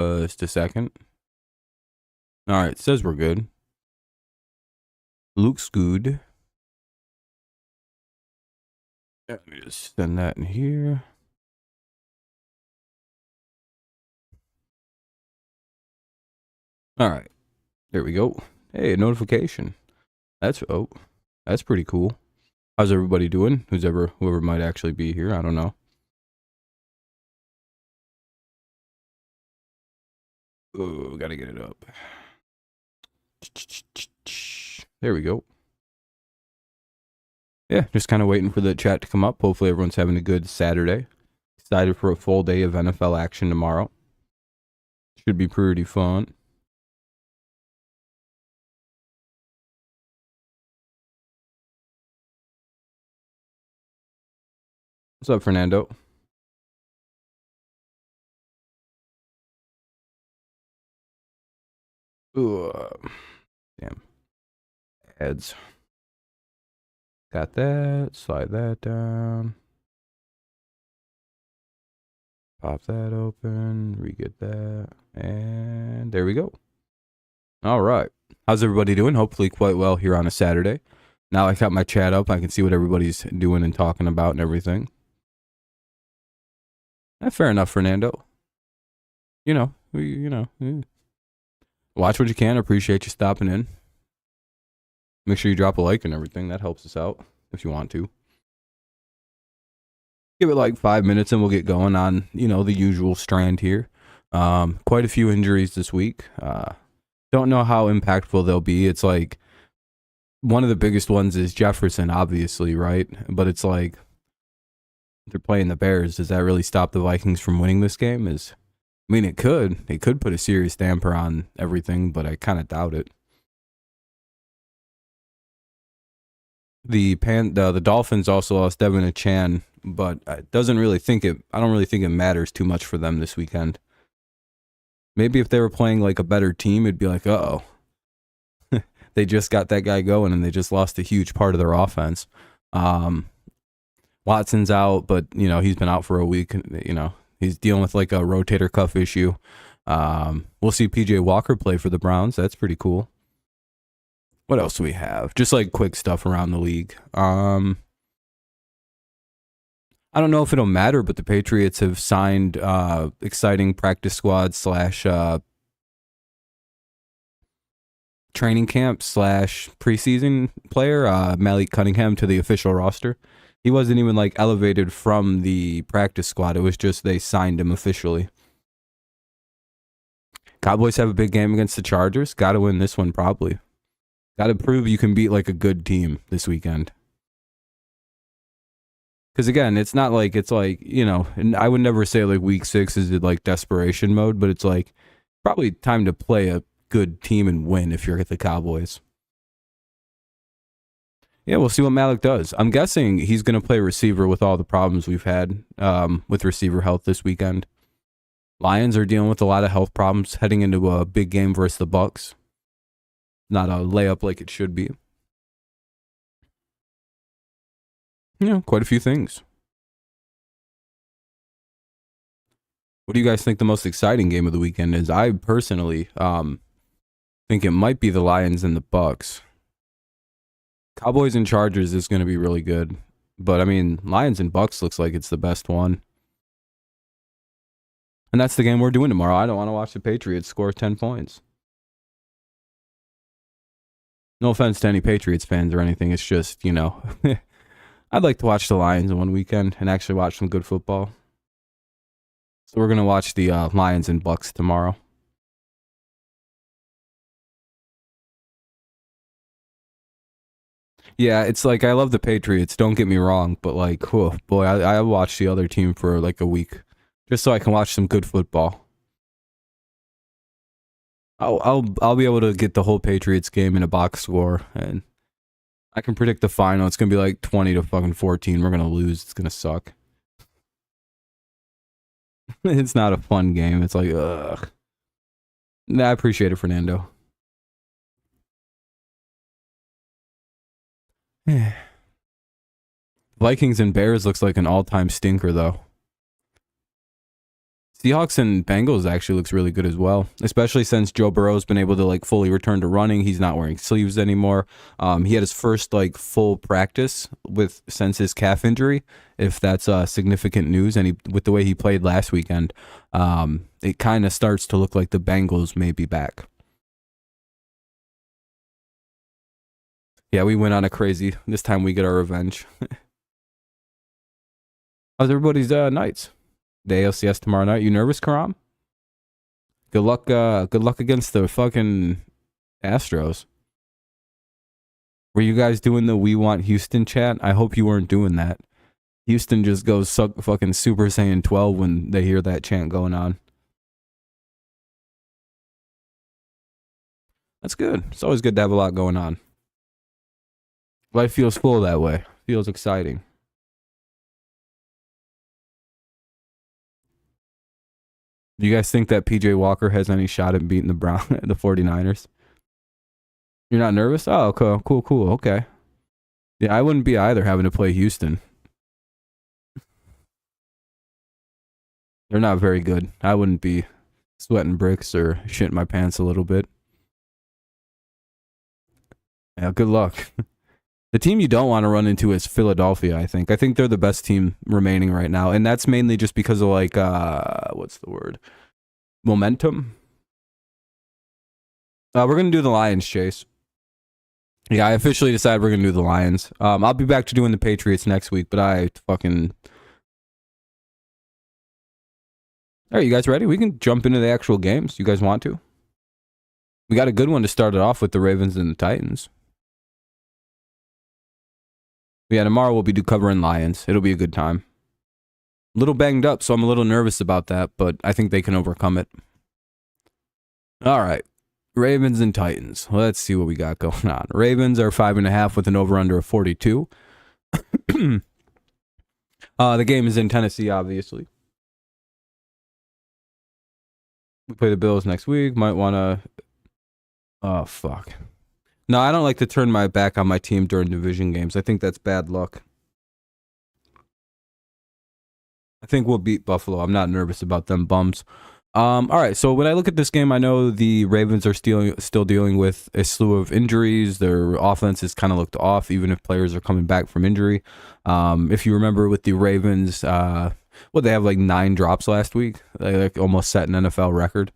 Just a second. All right, it says we're good. Looks good. Let me just send that in here. All right, there we go. Hey, a notification. That's pretty cool. How's everybody doing? Whoever might actually be here, I don't know. Oh, gotta get it up. There we go. Yeah, just kind of waiting for the chat to come up. Hopefully everyone's having a good Saturday. Excited for a full day of NFL action tomorrow. Should be pretty fun. What's up, Fernando? Ooh, damn. Ads. Got that. Slide that down. Pop that open. Re-get that. And there we go. All right. How's everybody doing? Hopefully quite well here on a Saturday. Now I got my chat up. I can see what everybody's doing and talking about and everything. Fair enough, Fernando. Watch what you can. Appreciate you stopping in. Make sure you drop a like and everything. That helps us out if you want to. Give it like 5 minutes and we'll get going on, the usual strand here. Quite a few injuries this week. Don't know how impactful they'll be. It's like one of the biggest ones is Jefferson, obviously, right? But it's like they're playing the Bears. Does that really stop the Vikings from winning this game? It could. It could put a serious damper on everything, but I kind of doubt it. The Dolphins also lost Devin Achan, but I don't really think it matters too much for them this weekend. Maybe if they were playing like a better team, it'd be like, uh-oh. They just got that guy going and they just lost a huge part of their offense. Watson's out, but he's been out for a week. He's dealing with like a rotator cuff issue. We'll see PJ Walker play for the Browns. That's pretty cool. What else do we have? Just like quick stuff around the league. I don't know if it'll matter, but the Patriots have signed exciting practice squad / training camp / preseason player, Malik Cunningham, to the official roster. He wasn't even like elevated from the practice squad. It was just they signed him officially. Cowboys have a big game against the Chargers. Got to win this one probably. Got to prove you can beat like a good team this weekend. Because again, it's not like and I would never say like week 6 is like desperation mode, but it's like probably time to play a good team and win if you're at the Cowboys. Yeah, we'll see what Malik does. I'm guessing he's going to play receiver with all the problems we've had with receiver health this weekend. Lions are dealing with a lot of health problems heading into a big game versus the Bucs. Not a layup like it should be. Quite a few things. What do you guys think the most exciting game of the weekend is? I personally think it might be the Lions and the Bucs. Cowboys and Chargers is going to be really good. But, Lions and Bucs looks like it's the best one. And that's the game we're doing tomorrow. I don't want to watch the Patriots score 10 points. No offense to any Patriots fans or anything. It's just, I'd like to watch the Lions in one weekend and actually watch some good football. So we're going to watch the Lions and Bucs tomorrow. Yeah, it's like I love the Patriots, don't get me wrong, but like, oh boy, I watch the other team for like a week just so I can watch some good football. I'll be able to get the whole Patriots game in a box score, and I can predict the final. It's gonna be like 20-14. We're gonna lose. It's gonna suck. It's not a fun game. It's like, ugh. Nah, I appreciate it, Fernando. Vikings and Bears looks like an all-time stinker, though. Seahawks and Bengals actually looks really good as well, especially since Joe Burrow's been able to like fully return to running. He's not wearing sleeves anymore. He had his first like full practice since his calf injury, if that's significant news. And with the way he played last weekend, it kind of starts to look like the Bengals may be back. Yeah, we went on a crazy. This time we get our revenge. How's everybody's nights? The ALCS tomorrow night. You nervous, Karam? Good luck. Good luck against the fucking Astros. Were you guys doing the "We Want Houston" chant? I hope you weren't doing that. Houston just goes fucking Super Saiyan 12 when they hear that chant going on. That's good. It's always good to have a lot going on. Life feels full that way. Feels exciting. Do you guys think that PJ Walker has any shot at beating the 49ers? You're not nervous? Oh, cool. Okay. Yeah, I wouldn't be either having to play Houston. They're not very good. I wouldn't be sweating bricks or shitting my pants a little bit. Yeah, good luck. The team you don't want to run into is Philadelphia, I think. I think they're the best team remaining right now. And that's mainly just because of like, what's the word? Momentum. We're going to do the Lions, Chase. Yeah, I officially decided we're going to do the Lions. I'll be back to doing the Patriots next week, but I fucking... All right, you guys ready? We can jump into the actual games. You guys want to? We got a good one to start it off with, the Ravens and the Titans. Yeah, tomorrow we'll be covering Lions. It'll be a good time. A little banged up, so I'm a little nervous about that, but I think they can overcome it. All right. Ravens and Titans. Let's see what we got going on. Ravens are 5.5 with an over-under of 42. The game is in Tennessee, obviously. We play the Bills next week. Might want to... Oh, fuck. No, I don't like to turn my back on my team during division games. I think that's bad luck. I think we'll beat Buffalo. I'm not nervous about them bums. All right, so when I look at this game, I know the Ravens are still dealing with a slew of injuries. Their offense has kind of looked off, even if players are coming back from injury. If you remember with the Ravens, they have like 9 drops last week. They like almost set an NFL record.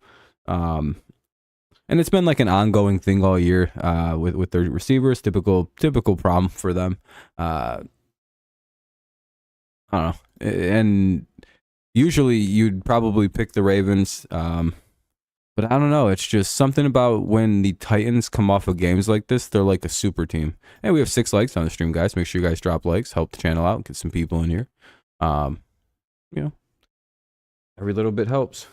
And it's been like an ongoing thing all year with their receivers. Typical problem for them. I don't know. And usually you'd probably pick the Ravens, but I don't know. It's just something about when the Titans come off of games like this, they're like a super team. Hey, we have 6 likes on the stream, guys. Make sure you guys drop likes, help the channel out, get some people in here. Every little bit helps.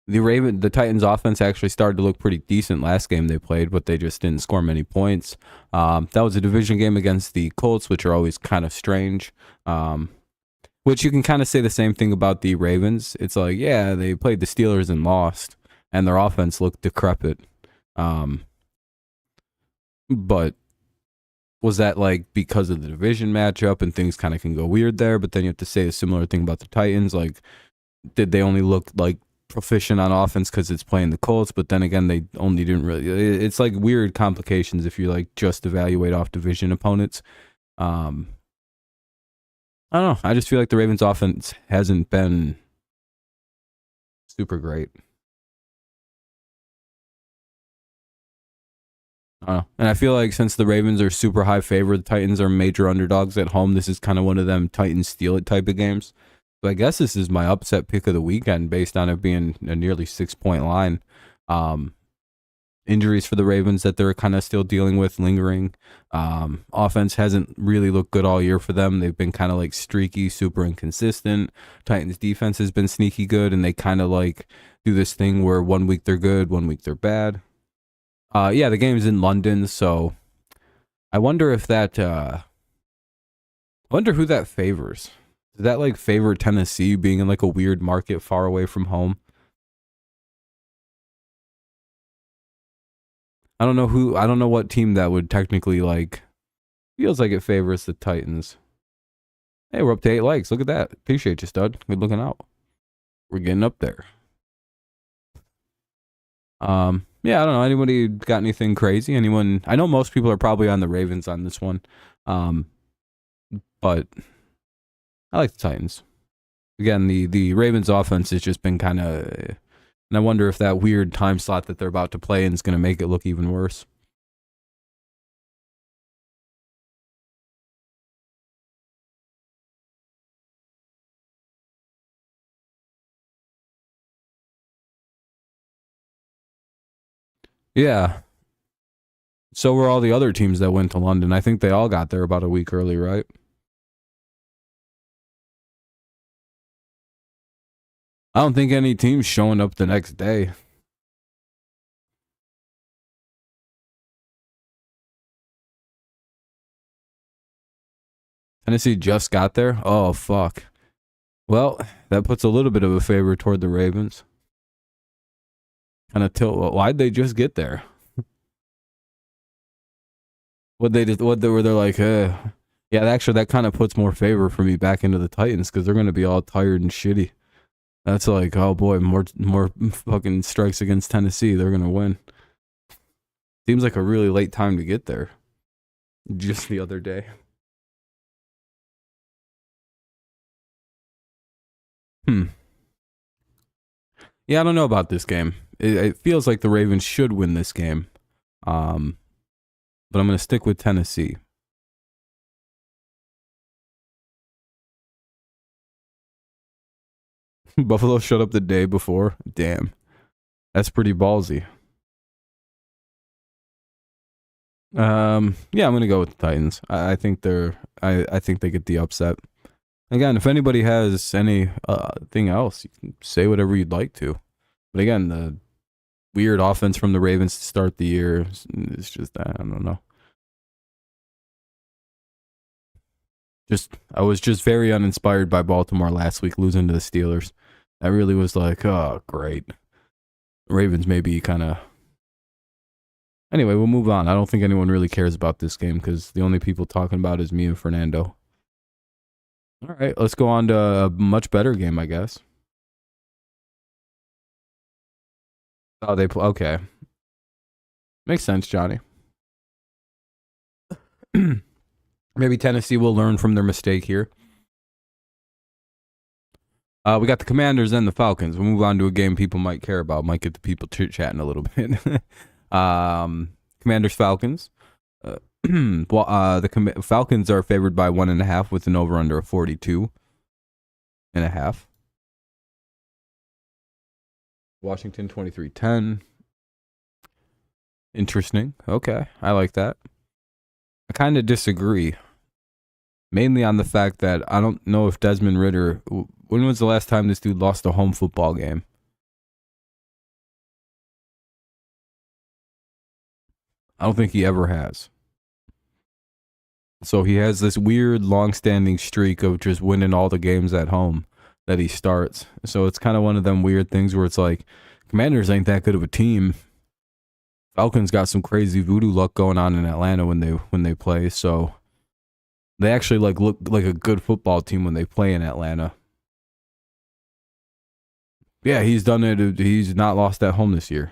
The Titans offense actually started to look pretty decent last game they played, but they just didn't score many points. That was a division game against the Colts, which are always kind of strange. Which you can kind of say the same thing about the Ravens. It's like, yeah, they played the Steelers and lost, and their offense looked decrepit. But was that like because of the division matchup and things kind of can go weird there? But then you have to say a similar thing about the Titans. Like, did they only look like proficient on offense because it's playing the Colts? But then again, they only didn't really. It's like weird complications if you like just evaluate off division opponents. I don't know. I just feel like the Ravens offense hasn't been super great. I don't know. And I feel like since the Ravens are super high favorite, the Titans are major underdogs at home. This is kind of one of them Titans steal it type of games. So I guess this is my upset pick of the weekend based on it being a nearly 6-point line. Injuries for the Ravens that they're kind of still dealing with, lingering. Offense hasn't really looked good all year for them. They've been kind of like streaky, super inconsistent. Titans defense has been sneaky good, and they kind of like do this thing where 1 week they're good, 1 week they're bad. Yeah, the game's in London, so I wonder if that... I wonder who that favors. Does that like favor Tennessee being in like a weird market far away from home? I don't know what team that would technically like. Feels like it favors the Titans. Hey, we're up to 8 likes. Look at that. Appreciate you, stud. Good looking out. We're getting up there. Yeah, I don't know. Anybody got anything crazy? Anyone? I know most people are probably on the Ravens on this one. Um, but I like the Titans. Again, the Ravens offense has just been kind of, and I wonder if that weird time slot that they're about to play in is going to make it look even worse. Yeah. So were all the other teams that went to London. I think they all got there about a week early, right? I don't think any team's showing up the next day. Tennessee just got there. Oh fuck. Well, that puts a little bit of a favor toward the Ravens. Kind of tilt. Why'd they just get there? What they did? What they were? They're like, yeah. Actually, that kind of puts more favor for me back into the Titans because they're gonna be all tired and shitty. That's like, oh boy, more fucking strikes against Tennessee. They're gonna win. Seems like a really late time to get there. Just the other day. Yeah, I don't know about this game. It feels like the Ravens should win this game. Um, but I'm gonna stick with Tennessee. Buffalo showed up the day before. Damn, that's pretty ballsy. Yeah, I'm gonna go with the Titans. I think they're. I think they get the upset. Again, if anybody has any thing else, you can say whatever you'd like to. But again, the weird offense from the Ravens to start the year is just, I don't know. I was just very uninspired by Baltimore last week losing to the Steelers. I really was like, oh great. Ravens maybe kind of. Anyway, we'll move on. I don't think anyone really cares about this game because the only people talking about is me and Fernando. All right, let's go on to a much better game, I guess. Oh, they play. Okay, makes sense, Johnny. Maybe Tennessee will learn from their mistake here. We got the Commanders and the Falcons. We'll move on to a game people might care about. Might get the people chit-chatting a little bit. Commanders Falcons. The Falcons are favored by 1.5 with an over/under of 42.5. Washington 23-10. Interesting. Okay, I like that. I kind of disagree. Mainly on the fact that I don't know if Desmond Ridder. When was the last time this dude lost a home football game? I don't think he ever has. So he has this weird long-standing streak of just winning all the games at home that he starts. So it's kind of one of them weird things where it's like, Commanders ain't that good of a team. Falcons got some crazy voodoo luck going on in Atlanta when they play. So they actually look like a good football team when they play in Atlanta. Yeah, he's done it. He's not lost at home this year.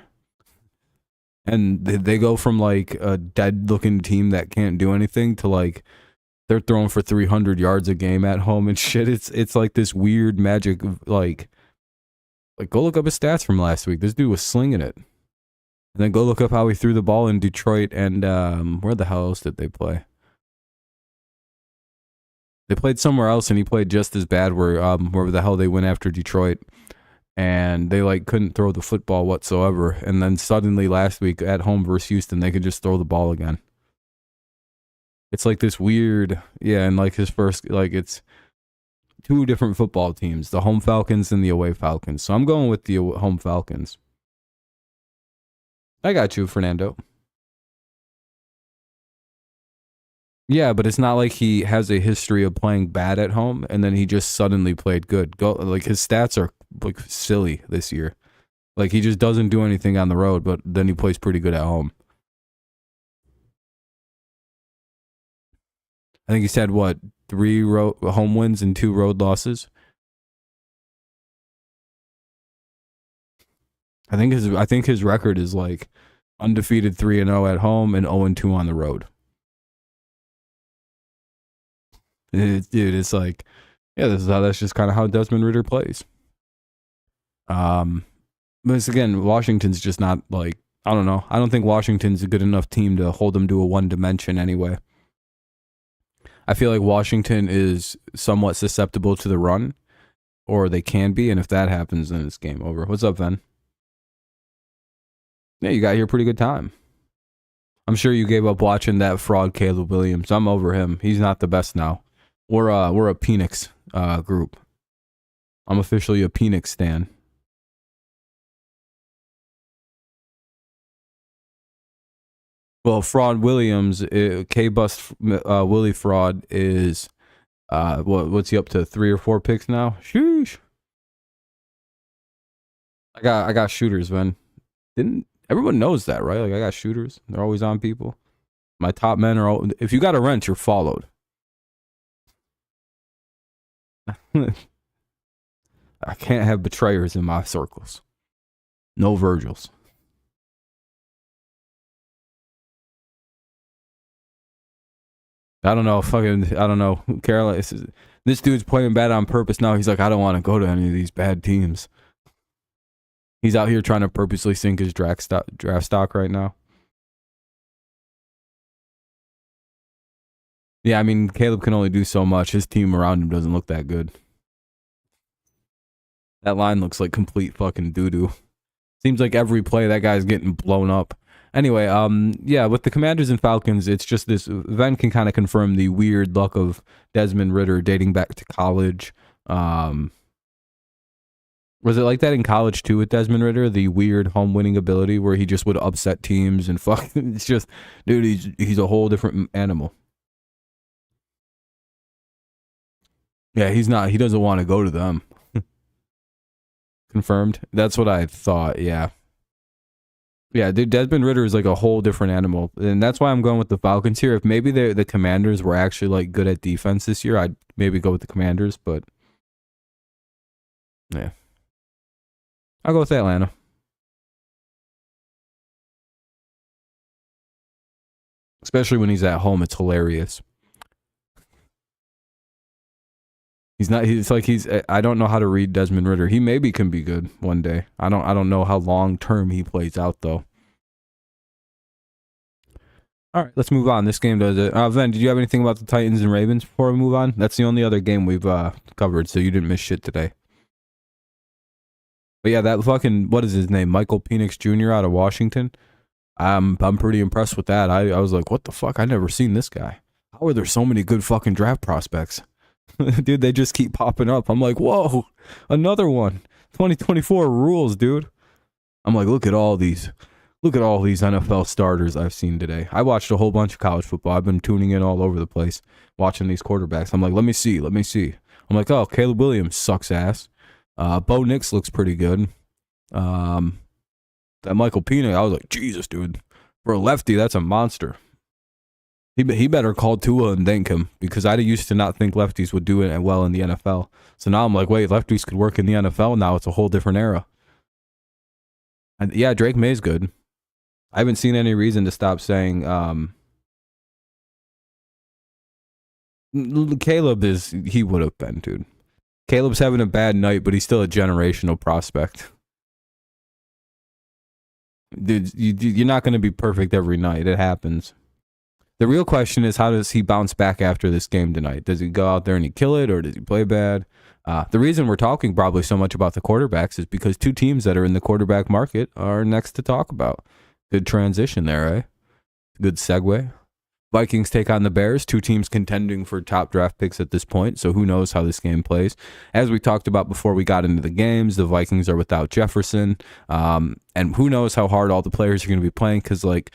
And they go from like a dead looking team that can't do anything to like they're throwing for 300 yards a game at home and shit. It's like this weird magic like go look up his stats from last week. This dude was slinging it. And then go look up how he threw the ball in Detroit and where the hell else did they play? They played somewhere else and he played just as bad where the hell they went after Detroit. And they like couldn't throw the football whatsoever. And then suddenly last week at home versus Houston, they could just throw the ball again. It's like this weird, yeah, and like his first, like it's two different football teams, the home Falcons and the away Falcons. So I'm going with the home Falcons. I got you, Fernando. Yeah, but it's not like he has a history of playing bad at home and then he just suddenly played good. Like his stats are like silly this year. Like he just doesn't do anything on the road, but then he plays pretty good at home. I think he's had what 3 home wins and 2 road losses. I think his record is like undefeated 3-0 at home and 0-2 on the road. Dude, it's like, yeah, that's just kind of how Desmond Ridder plays. But it's, again, Washington's just not like, I don't know. I don't think Washington's a good enough team to hold them to a one dimension anyway. I feel like Washington is somewhat susceptible to the run, or they can be, and if that happens, then it's game over. What's up, Ven? Yeah, you got here pretty good time. I'm sure you gave up watching that fraud Caleb Williams. I'm over him. He's not the best now. We're a Penix group. I'm officially a Penix stan. Well, Fraud Williams, K-Bust Willie Fraud is, what's he up to, 3 or 4 picks now? Sheesh. I got shooters, man. Didn't everyone knows that, right? Like, I got shooters. They're always on people. My top men are all, if you got a wrench, you're followed. I can't have betrayers in my circles. No Virgils. I don't know. I don't know. Carolina. This dude's playing bad on purpose now. He's like, I don't want to go to any of these bad teams. He's out here trying to purposely sink his draft stock right now. Yeah, I mean, Caleb can only do so much. His team around him doesn't look that good. That line looks like complete fucking doo-doo. Seems like every play that guy's getting blown up. Anyway, yeah, with the Commanders and Falcons, it's just this. Ven can kind of confirm the weird luck of Desmond Ridder dating back to college. Was it like that in college too with Desmond Ridder? The weird home winning ability where he just would upset teams and fuck. It's just, dude, he's a whole different animal. Yeah, he's not. He doesn't want to go to them. Confirmed. That's what I thought. Yeah. Yeah, dude, Desmond Ridder is like a whole different animal. And that's why I'm going with the Falcons here. If maybe the Commanders were actually like good at defense this year, I'd maybe go with the Commanders, but yeah. I'll go with Atlanta. Especially when he's at home, it's hilarious. He's not. He's like he's. I don't know how to read Desmond Ridder. He maybe can be good one day. I don't know how long term he plays out though. All right, let's move on. This game does it. Ven, did you have anything about the Titans and Ravens before we move on? That's the only other game we've covered, so you didn't miss shit today. But yeah, that fucking, what is his name? Michael Penix Jr. out of Washington. I'm pretty impressed with that. I was like, what the fuck? I never seen this guy. How are there so many good fucking draft prospects? Dude, they just keep popping up. I'm like, whoa, another one. 2024 rules, dude. I'm like, look at all these NFL starters I've seen today. I watched a whole bunch of college football. I've been tuning in all over the place, watching these quarterbacks. I'm like, let me see. I'm like, oh, Caleb Williams sucks ass. Bo Nix looks pretty good. That Michael Penix, I was like, Jesus, dude. For a lefty, that's a monster. He better call Tua and thank him, because I used to not think lefties would do it well in the NFL. So now I'm like, wait, lefties could work in the NFL now. It's a whole different era. And yeah, Drake May's good. I haven't seen any reason to stop saying Caleb he would have been, dude. Caleb's having a bad night, but he's still a generational prospect. Dude, you're not going to be perfect every night. It happens. The real question is, how does he bounce back after this game tonight? Does he go out there and he kill it, or does he play bad? The reason we're talking probably so much about the quarterbacks is because two teams that are in the quarterback market are next to talk about. Good transition there, eh? Good segue. Vikings take on the Bears, two teams contending for top draft picks at this point, so who knows how this game plays. As we talked about before we got into the games, the Vikings are without Jefferson, and who knows how hard all the players are going to be playing, because like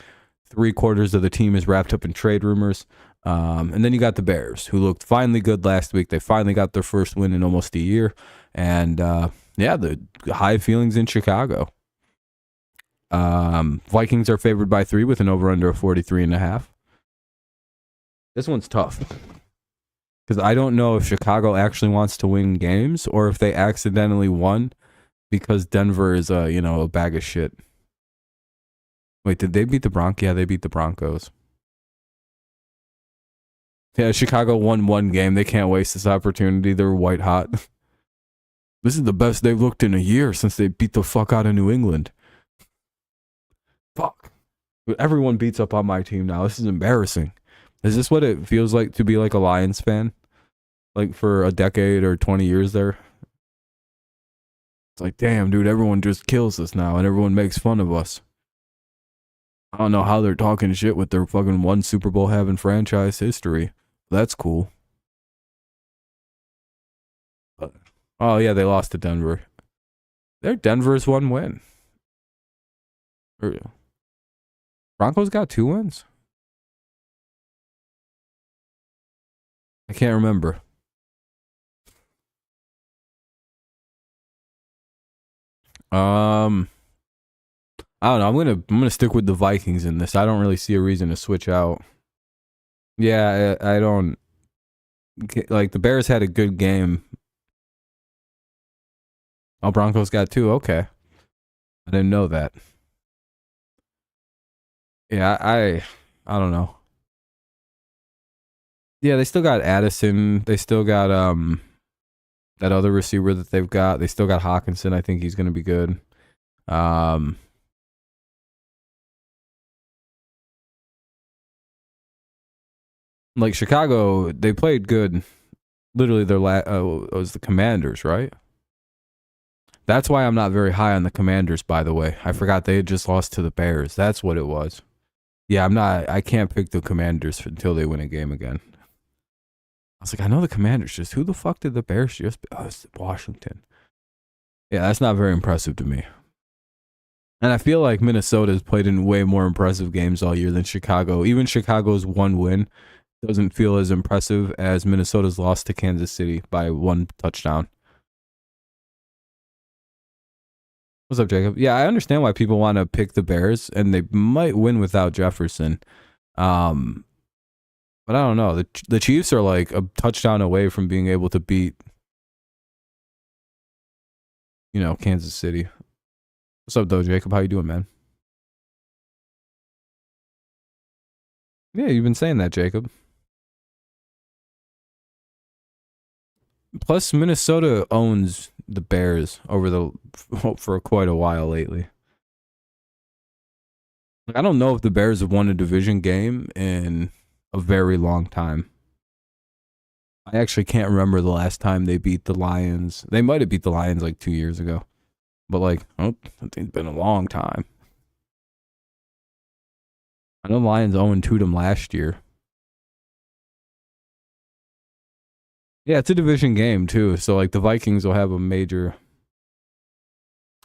3/4 of the team is wrapped up in trade rumors. And then you got the Bears, who looked finally good last week. They finally got their first win in almost a year. And yeah, the high feelings in Chicago. Vikings are favored by 3 with an over-under of 43.5. This one's tough, because I don't know if Chicago actually wants to win games or if they accidentally won because Denver is a bag of shit. Wait, did they beat the Broncos? Yeah, they beat the Broncos. Yeah, Chicago won one game. They can't waste this opportunity. They're white hot. This is the best they've looked in a year since they beat the fuck out of New England. Fuck. Everyone beats up on my team now. This is embarrassing. Is this what it feels like to be like a Lions fan? Like for a decade or 20 years there? It's like, damn, dude, everyone just kills us now and everyone makes fun of us. I don't know how they're talking shit with their fucking one Super Bowl having franchise history. That's cool. Oh, yeah, they lost to Denver. Their Denver's one win. Broncos got 2 wins? I can't remember. I don't know. I'm gonna stick with the Vikings in this. I don't really see a reason to switch out. Yeah, I don't like the Bears had a good game. Oh, Broncos got 2. Okay, I didn't know that. Yeah, I don't know. Yeah, they still got Addison. They still got that other receiver that they've got. They still got Hawkinson. I think he's gonna be good. Like Chicago, they played good. Literally, their was the Commanders, right? That's why I'm not very high on the Commanders, by the way. I forgot they had just lost to the Bears. That's what it was. Yeah, I can't pick the Commanders until they win a game again. I was like, I know the Commanders. Just who the fuck did the Bears just? Oh, it's Washington. Yeah, that's not very impressive to me. And I feel like Minnesota's played in way more impressive games all year than Chicago. Even Chicago's one win doesn't feel as impressive as Minnesota's loss to Kansas City by 1 touchdown. What's up, Jacob? Yeah, I understand why people want to pick the Bears, and they might win without Jefferson. But I don't know. The Chiefs are like a touchdown away from being able to beat, Kansas City. What's up, though, Jacob? How you doing, man? Yeah, you've been saying that, Jacob. Plus, Minnesota owns the Bears for quite a while lately. I don't know if the Bears have won a division game in a very long time. I actually can't remember the last time they beat the Lions. They might have beat the Lions like 2 years ago. But I think it's been a long time. I know the Lions 0-2 them last year. Yeah, it's a division game too. So the Vikings will have a major.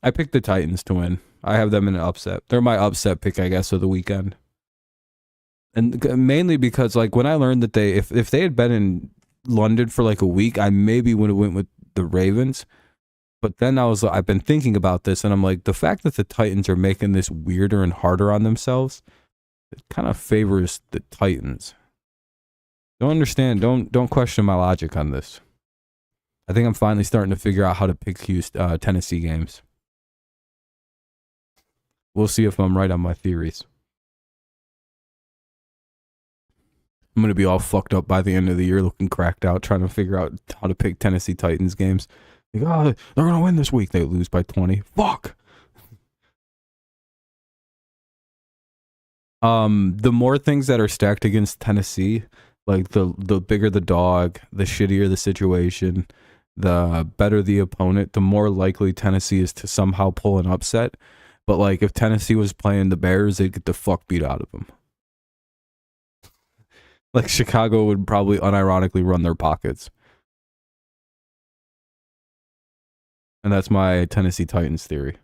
I picked the Titans to win. I have them in an upset. They're my upset pick, I guess, of the weekend. And mainly because when I learned that if they had been in London for a week, I maybe would have went with the Ravens. But then I've been thinking about this, and I'm like, the fact that the Titans are making this weirder and harder on themselves, it kind of favors the Titans. Don't understand. Don't question my logic on this. I think I'm finally starting to figure out how to pick Tennessee games. We'll see if I'm right on my theories. I'm going to be all fucked up by the end of the year, looking cracked out, trying to figure out how to pick Tennessee Titans games. They're going to win this week. They lose by 20. Fuck. The more things that are stacked against Tennessee, the bigger the dog, the shittier the situation, the better the opponent, the more likely Tennessee is to somehow pull an upset. But if Tennessee was playing the Bears, they'd get the fuck beat out of them. Chicago would probably unironically run their pockets. And that's my Tennessee Titans theory.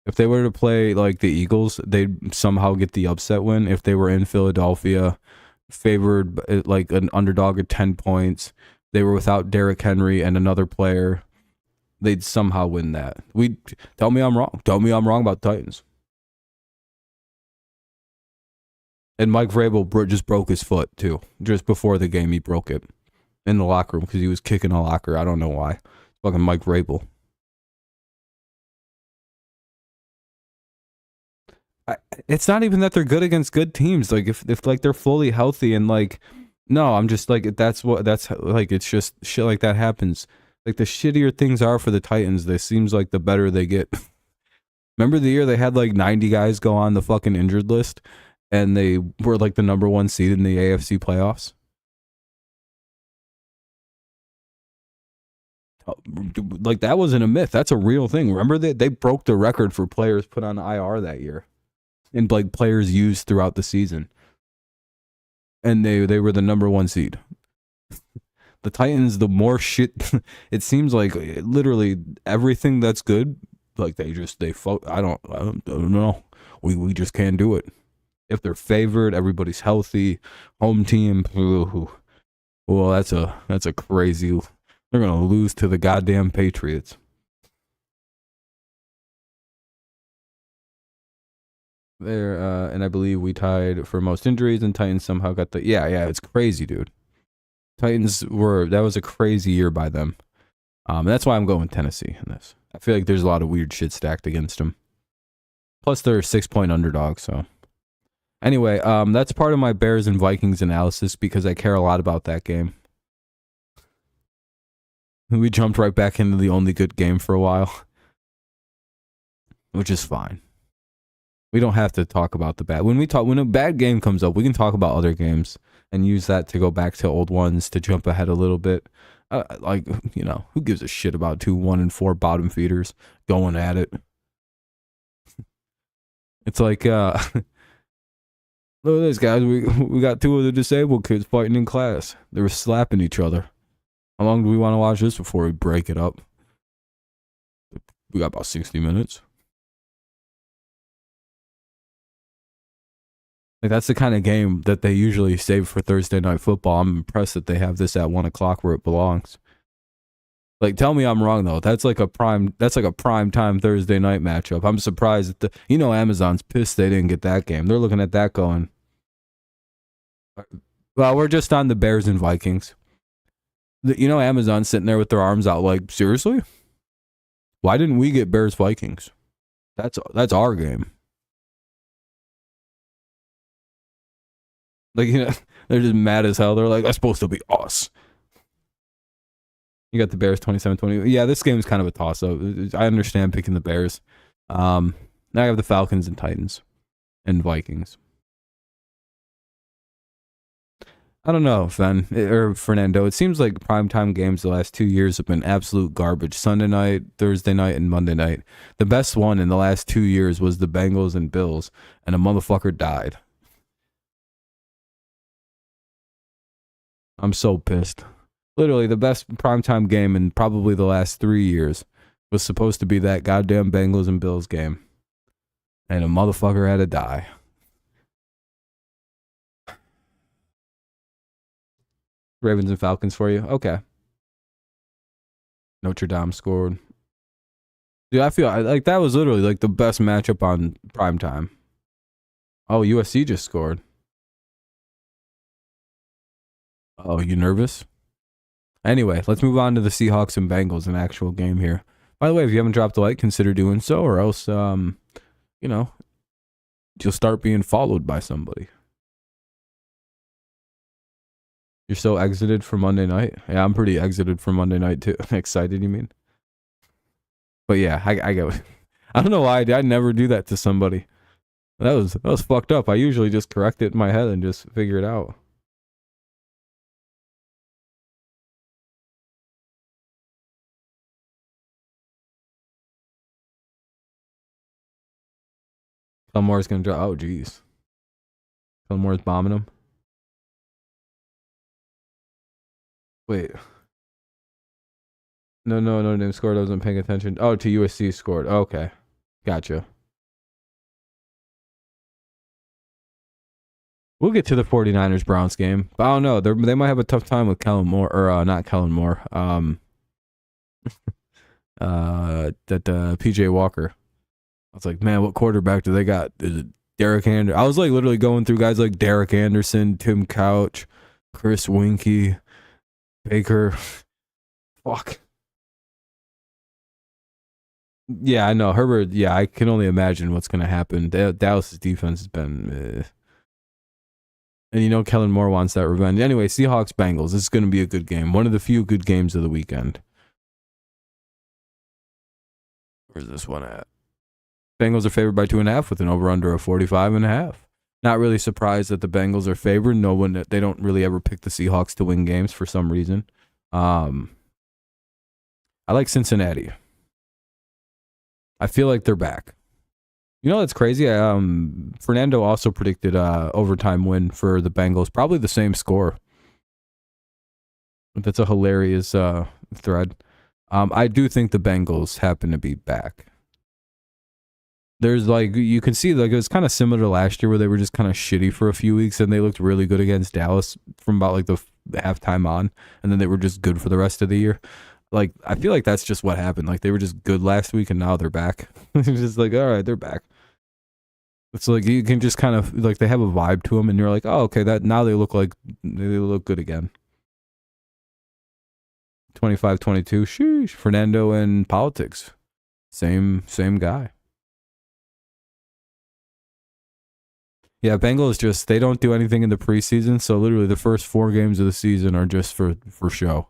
If they were to play the Eagles, they'd somehow get the upset win. If they were in Philadelphia, favored an underdog at 10 points, they were without Derrick Henry and another player, they'd somehow win that. Tell me I'm wrong. Tell me I'm wrong about Titans. And Mike Vrabel just broke his foot too. Just before the game, he broke it in the locker room because he was kicking a locker. I don't know why. Fucking Mike Vrabel. I, it's not even that they're good against good teams. Like if like they're fully healthy and like, no, I'm just like that's like it's just shit like that happens. Like the shittier things are for the Titans, this seems like the better they get. Remember the year they had like 90 guys go on the fucking injured list, and they were like the number one seed in the AFC playoffs. Like that wasn't a myth. That's a real thing. Remember that they broke the record for players put on IR that year, and like players used throughout the season, and they were the number one seed. The Titans, the more shit, it seems like literally everything that's good, like I don't know. We just can't do it. If they're favored, everybody's healthy, home team. Well, that's a crazy. They're gonna lose to the goddamn Patriots. There, and I believe we tied for most injuries, and Titans somehow got the yeah. It's crazy, dude. That was a crazy year by them. That's why I'm going Tennessee in this. I feel like there's a lot of weird shit stacked against them. Plus, they're 6-point underdogs. So, anyway, that's part of my Bears and Vikings analysis because I care a lot about that game. We jumped right back into the only good game for a while, which is fine. We don't have to talk about the bad. When a bad game comes up, we can talk about other games and use that to go back to old ones to jump ahead a little bit. Like, you know, who gives a shit about 2 1-4 bottom feeders going at it? It's like, look at this, guys. We got 2 of the disabled kids fighting in class. They were slapping each other. How long do we want to watch this before we break it up? We got about 60 minutes. Like, that's the kind of game that they usually save for Thursday Night Football. I'm impressed that they have this at 1 o'clock where it belongs. Like, tell me I'm wrong though. That's like a prime time Thursday night matchup. I'm surprised that Amazon's pissed they didn't get that game. They're looking at that going, well, we're just on the Bears and Vikings. Amazon's sitting there with their arms out like, seriously? Why didn't we get Bears Vikings? That's our game. Like, they're just mad as hell. They're like, that's supposed to be us. You got the Bears 27-20. Yeah, this game is kind of a toss-up. I understand picking the Bears. Now I have the Falcons and Titans and Vikings. I don't know, Fernando. It seems like primetime games the last 2 years have been absolute garbage. Sunday night, Thursday night, and Monday night. The best one in the last 2 years was the Bengals and Bills, and a motherfucker died. I'm so pissed. Literally, the best primetime game in probably the last 3 years was supposed to be that goddamn Bengals and Bills game. And a motherfucker had to die. Ravens and Falcons for you? Okay. Notre Dame scored. Dude, I feel like that was literally like the best matchup on primetime. Oh, USC just scored. Oh, you nervous? Anyway, let's move on to the Seahawks and Bengals, an actual game here. By the way, if you haven't dropped a like, consider doing so, or else, you'll start being followed by somebody. You're so exited for Monday night? Yeah, I'm pretty exited for Monday night too. Excited, you mean? But yeah, I go. I don't know why I never do that to somebody. That was fucked up. I usually just correct it in my head and just figure it out. Moore's gonna drop. Oh, jeez. Moore's bombing him. Wait. No, Notre Dame scored. I wasn't paying attention. Oh, to USC scored. Okay. Gotcha. We'll get to the 49ers-Browns game. But I don't know. They might have a tough time with Kellen Moore. Or not Kellen Moore. PJ Walker. I was like, man, what quarterback do they got? Is it Derek Anderson? I was like literally going through guys like Derek Anderson, Tim Couch, Chris Winkie, Baker. Fuck. Yeah, I know Herbert. Yeah, I can only imagine what's going to happen. Dallas's defense has been, and Kellen Moore wants that revenge. Anyway, Seahawks Bengals. This is going to be a good game. One of the few good games of the weekend. Where's this one at? Bengals are favored by 2.5 with an over under of 45.5. Not really surprised that the Bengals are favored. No one, they don't really ever pick the Seahawks to win games for some reason. I like Cincinnati. I feel like they're back. That's crazy. Fernando also predicted overtime win for the Bengals. Probably the same score. That's a hilarious thread. I do think the Bengals happen to be back. There's you can see it was kind of similar to last year where they were just kind of shitty for a few weeks and they looked really good against Dallas from about the halftime on, and then they were just good for the rest of the year. I feel like that's just what happened. They were just good last week and now they're back. It's just all right, they're back. It's you can just kind of they have a vibe to them and you're like, oh, okay, that now they look good again. 25-22, sheesh. Fernando and politics. Same guy. Yeah, Bengals they don't do anything in the preseason, so literally the first 4 games of the season are just for show.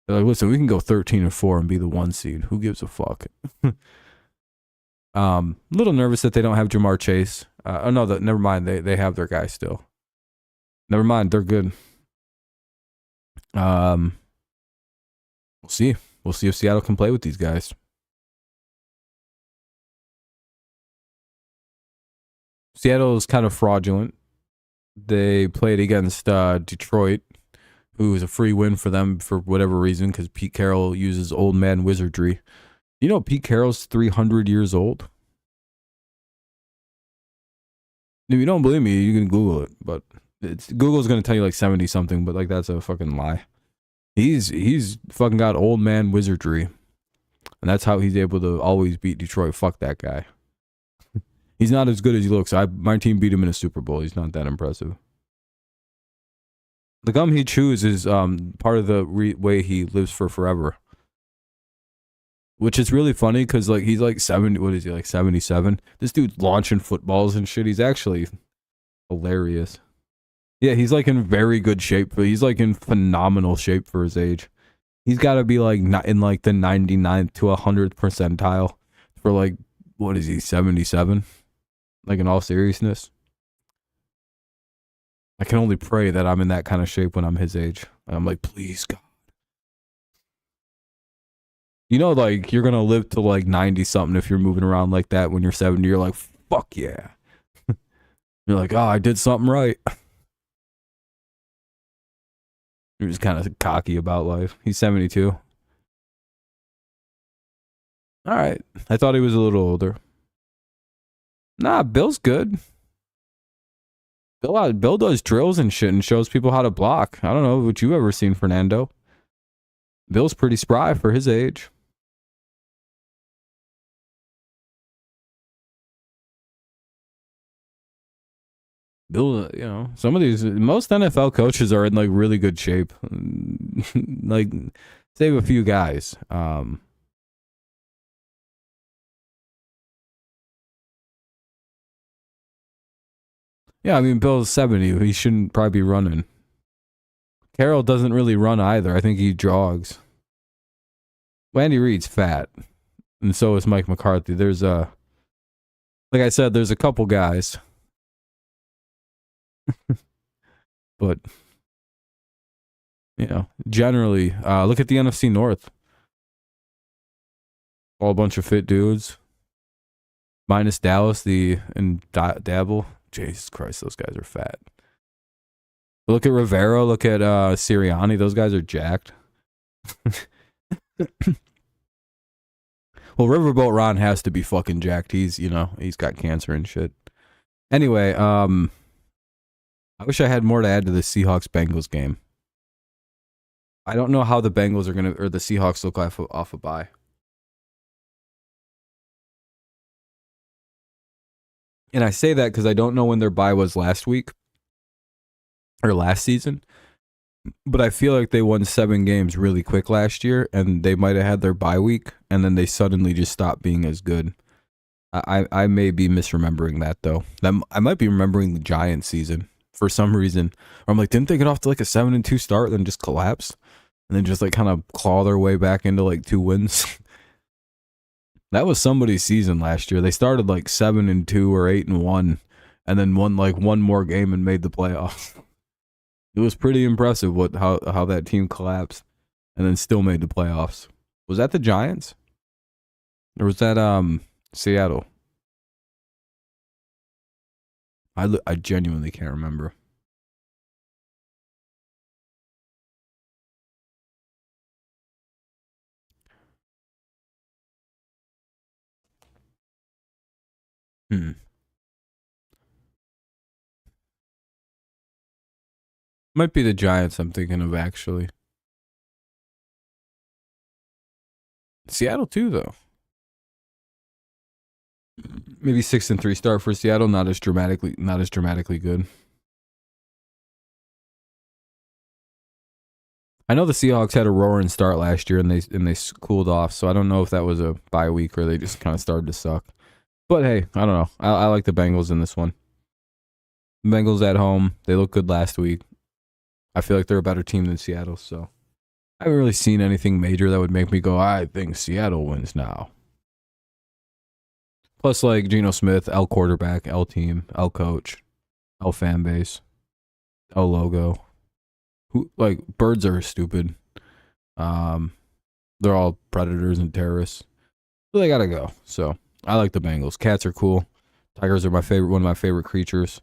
They're like, listen, we can go 13-4 and be the 1 seed. Who gives a fuck? Little nervous that they don't have Jamar Chase. Oh no, never mind. They have their guy still. Never mind, they're good. We'll see. We'll see if Seattle can play with these guys. Seattle is kind of fraudulent. They played against Detroit, who is a free win for them for whatever reason, because Pete Carroll uses old man wizardry. Pete Carroll's 300 years old? If you don't believe me, you can Google it, but Google's going to tell you 70 something, but that's a fucking lie. He's fucking got old man wizardry, and that's how he's able to always beat Detroit. Fuck that guy. He's not as good as he looks. My team beat him in a Super Bowl. He's not that impressive. The gum he chews is part of the way he lives for forever. Which is really funny because he's 70. What is he, 77? This dude's launching footballs and shit. He's actually hilarious. Yeah, he's in very good shape. But he's in phenomenal shape for his age. He's got to be in the 99th to 100th percentile for what is he, 77? In all seriousness, I can only pray that I'm in that kind of shape when I'm his age. I'm please God. You're going to live to 90 something if you're moving around like that when you're 70. You're fuck yeah. You're oh, I did something right. You're just kind of cocky about life. He's 72. All right. I thought he was a little older. Nah, Bill's good. Bill does drills and shit and shows people how to block. I don't know what you ever seen, Fernando. Bill's pretty spry for his age. Bill, some of most NFL coaches are in really good shape. Save a few guys. Yeah, I mean, Bill's 70. He shouldn't probably be running. Carroll doesn't really run either. I think he jogs. Andy Reid's fat. And so is Mike McCarthy. There's like I said, there's a couple guys. But, generally, look at the NFC North. All a bunch of fit dudes. Minus Dallas, and Dabble. Jesus Christ, those guys are fat. Look at Rivera. Look at Sirianni. Those guys are jacked. Well, Riverboat Ron has to be fucking jacked. He's got cancer and shit. Anyway, I wish I had more to add to the Seahawks-Bengals game. I don't know how the Bengals are going to, or the Seahawks look off a bye. And I say that because I don't know when their bye was last week or last season. but I feel like they won 7 games really quick last year, and they might have had their bye week, and then they suddenly just stopped being as good. I may be misremembering that though. I might be remembering the Giants season for some reason. Or I'm like, didn't they get off to like a 7-2 start, then just collapse, and then just like kind of claw their way back into like 2 wins? That was somebody's season last year. They started like 7-2 or 8-1, and then won like one more game and made the playoffs. It was pretty impressive how that team collapsed and then still made the playoffs. Was that the Giants? Or was that Seattle? I genuinely can't remember. Might be the Giants I'm thinking of, actually. Seattle too, though. Maybe 6-3 start for Seattle, not as dramatically good. I know the Seahawks had a roaring start last year and they cooled off, so I don't know if that was a bye week or they just kind of started to suck. But hey, I don't know. I like the Bengals in this one. Bengals at home. They look good last week. I feel like they're a better team than Seattle, so I haven't really seen anything major that would make me go, I think Seattle wins now. Plus, like Geno Smith, L quarterback, L team, L coach, L fan base, L logo. Who like birds are stupid. They're all predators and terrorists. So they gotta go. So I like the Bengals. Cats are cool. Tigers are one of my favorite creatures.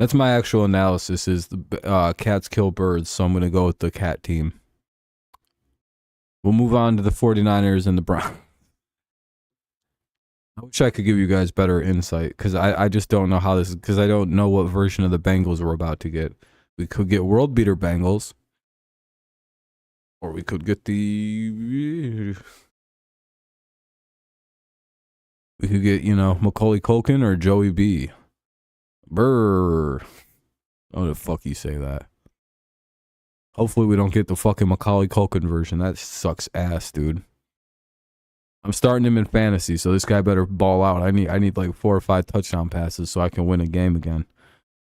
That's my actual analysis. Is the cats kill birds, so I'm gonna go with the cat team. We'll move on to the 49ers and the Browns. I wish I could give you guys better insight because I just don't know how this, because I don't know what version of the Bengals we're about to get. We could get world beater Bengals, or we could get Macaulay Culkin or Joey B. Brr. Oh, the fuck you say that? Hopefully we don't get the fucking Macaulay Culkin version. That sucks ass, dude. I'm starting him in fantasy, so this guy better ball out. I need like 4 or 5 touchdown passes so I can win a game again.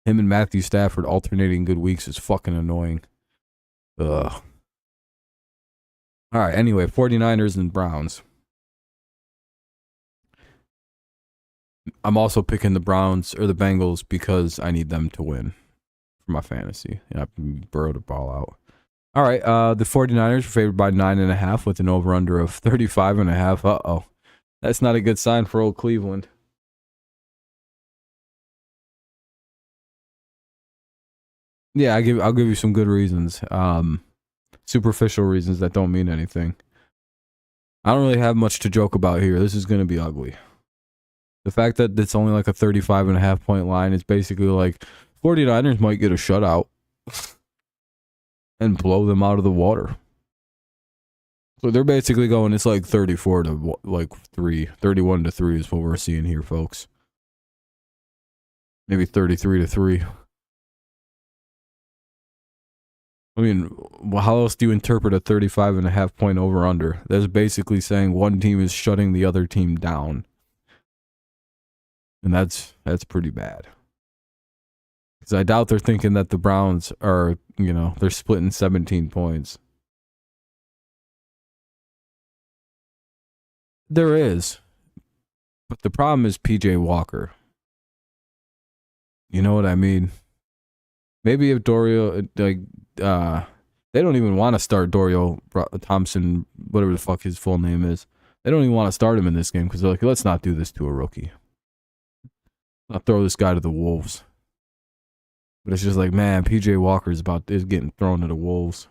Him and Matthew Stafford alternating good weeks is fucking annoying. Ugh. All right, anyway, 49ers and Browns. I'm also picking the Browns or the Bengals because I need them to win for my fantasy. I burrow the ball out. All right, the 49ers are favored by 9.5 with an over-under of 35.5. Uh-oh. That's not a good sign for old Cleveland. Yeah, I'll give you some good reasons. Superficial reasons that don't mean anything. I don't really have much to joke about here. This is going to be ugly. The fact that it's only like a 35.5 point line is basically like 49ers might get a shutout and blow them out of the water. So they're basically going, it's like 34 to like 3, 31 to 3 is what we're seeing here, folks. Maybe 33 to 3. I mean, how else do you interpret a 35.5 point over under? That's basically saying one team is shutting the other team down. And that's pretty bad. Because I doubt they're thinking that the Browns are, they're splitting 17 points. There is. But the problem is PJ Walker. You know what I mean? Maybe if Dorial, they don't even want to start Dorial Thompson, whatever the fuck his full name is. They don't even want to start him in this game because they're like, let's not do this to a rookie. I'll throw this guy to the Wolves. But it's just like, man, PJ Walker is getting thrown to the Wolves.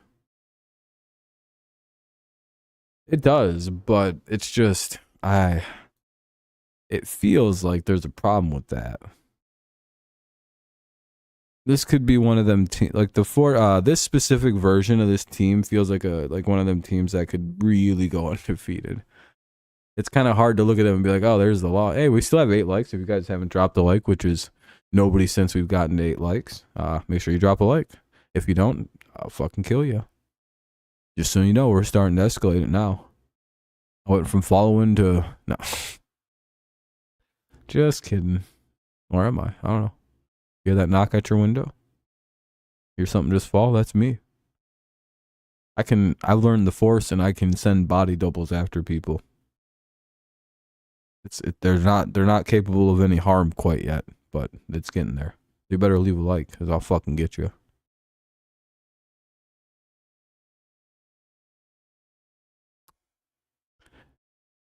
It does, but it's just, it feels like there's a problem with that. This could be one of them like this specific version of this team feels like one of them teams that could really go undefeated. It's kind of hard to look at them and be like, oh, there's the law. Hey, we still have 8 likes. If you guys haven't dropped a like, which is nobody since we've gotten to 8 likes, make sure you drop a like. If you don't, I'll fucking kill you. Just so you know, we're starting to escalate it now. I went from following to no. Just kidding. Where am I? I don't know. Hear that knock at your window? Hear something just fall? That's me. I've learned the force and I can send body doubles after people. They're not capable of any harm quite yet, but it's getting there. You better leave a like, cause I'll fucking get you.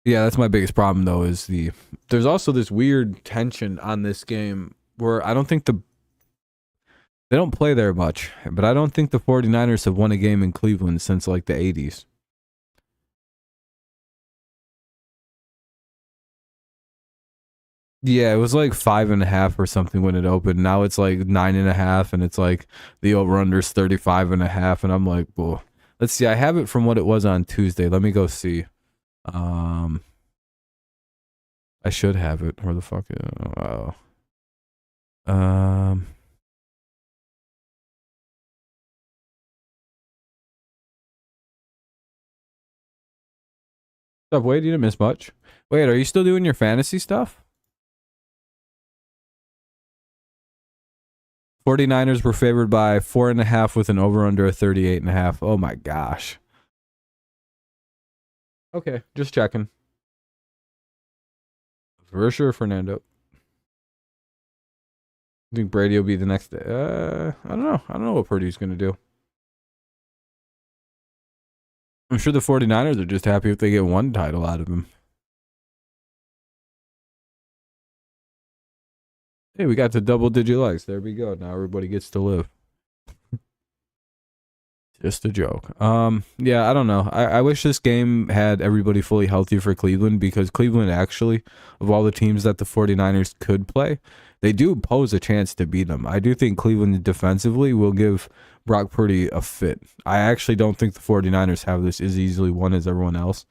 Yeah, that's my biggest problem though, is there's also this weird tension on this game where I don't think they don't play there much, but I don't think the 49ers have won a game in Cleveland since like the 80s. Yeah, it was like 5.5 or something when it opened. Now it's like 9.5, and it's like the over-under's 35.5, and I'm like, well, let's see. I have it from what it was on Tuesday. Let me go see. I should have it. Where the fuck? Oh. What's up, Wade? You didn't miss much. Wait, are you still doing your fantasy stuff? 49ers were favored by 4.5 with an over-under of 38.5. Oh my gosh. Okay, just checking. For sure, Fernando. I think Brady will be the next. I don't know. I don't know what Purdy's going to do. I'm sure the 49ers are just happy if they get one title out of him. Hey, we got to double-digit likes. There we go. Now everybody gets to live. Just a joke. Yeah, I don't know. I wish this game had everybody fully healthy for Cleveland, because Cleveland actually, of all the teams that the 49ers could play, they do pose a chance to beat them. I do think Cleveland defensively will give Brock Purdy a fit. I actually don't think the 49ers have this as easily won as everyone else.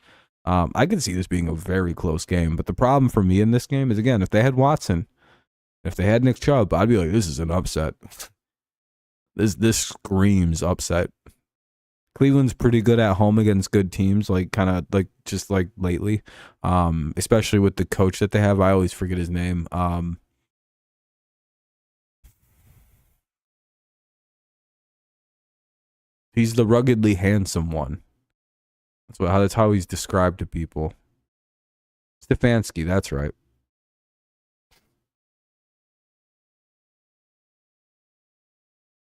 I could see this being a very close game, but the problem for me in this game is, again, if they had Watson, if they had Nick Chubb, I'd be like, this is an upset. This screams upset. Cleveland's pretty good at home against good teams, like kind of like just like lately, especially with the coach that they have. I always forget his name. He's the ruggedly handsome one. That's how he's described to people. Stefanski, that's right.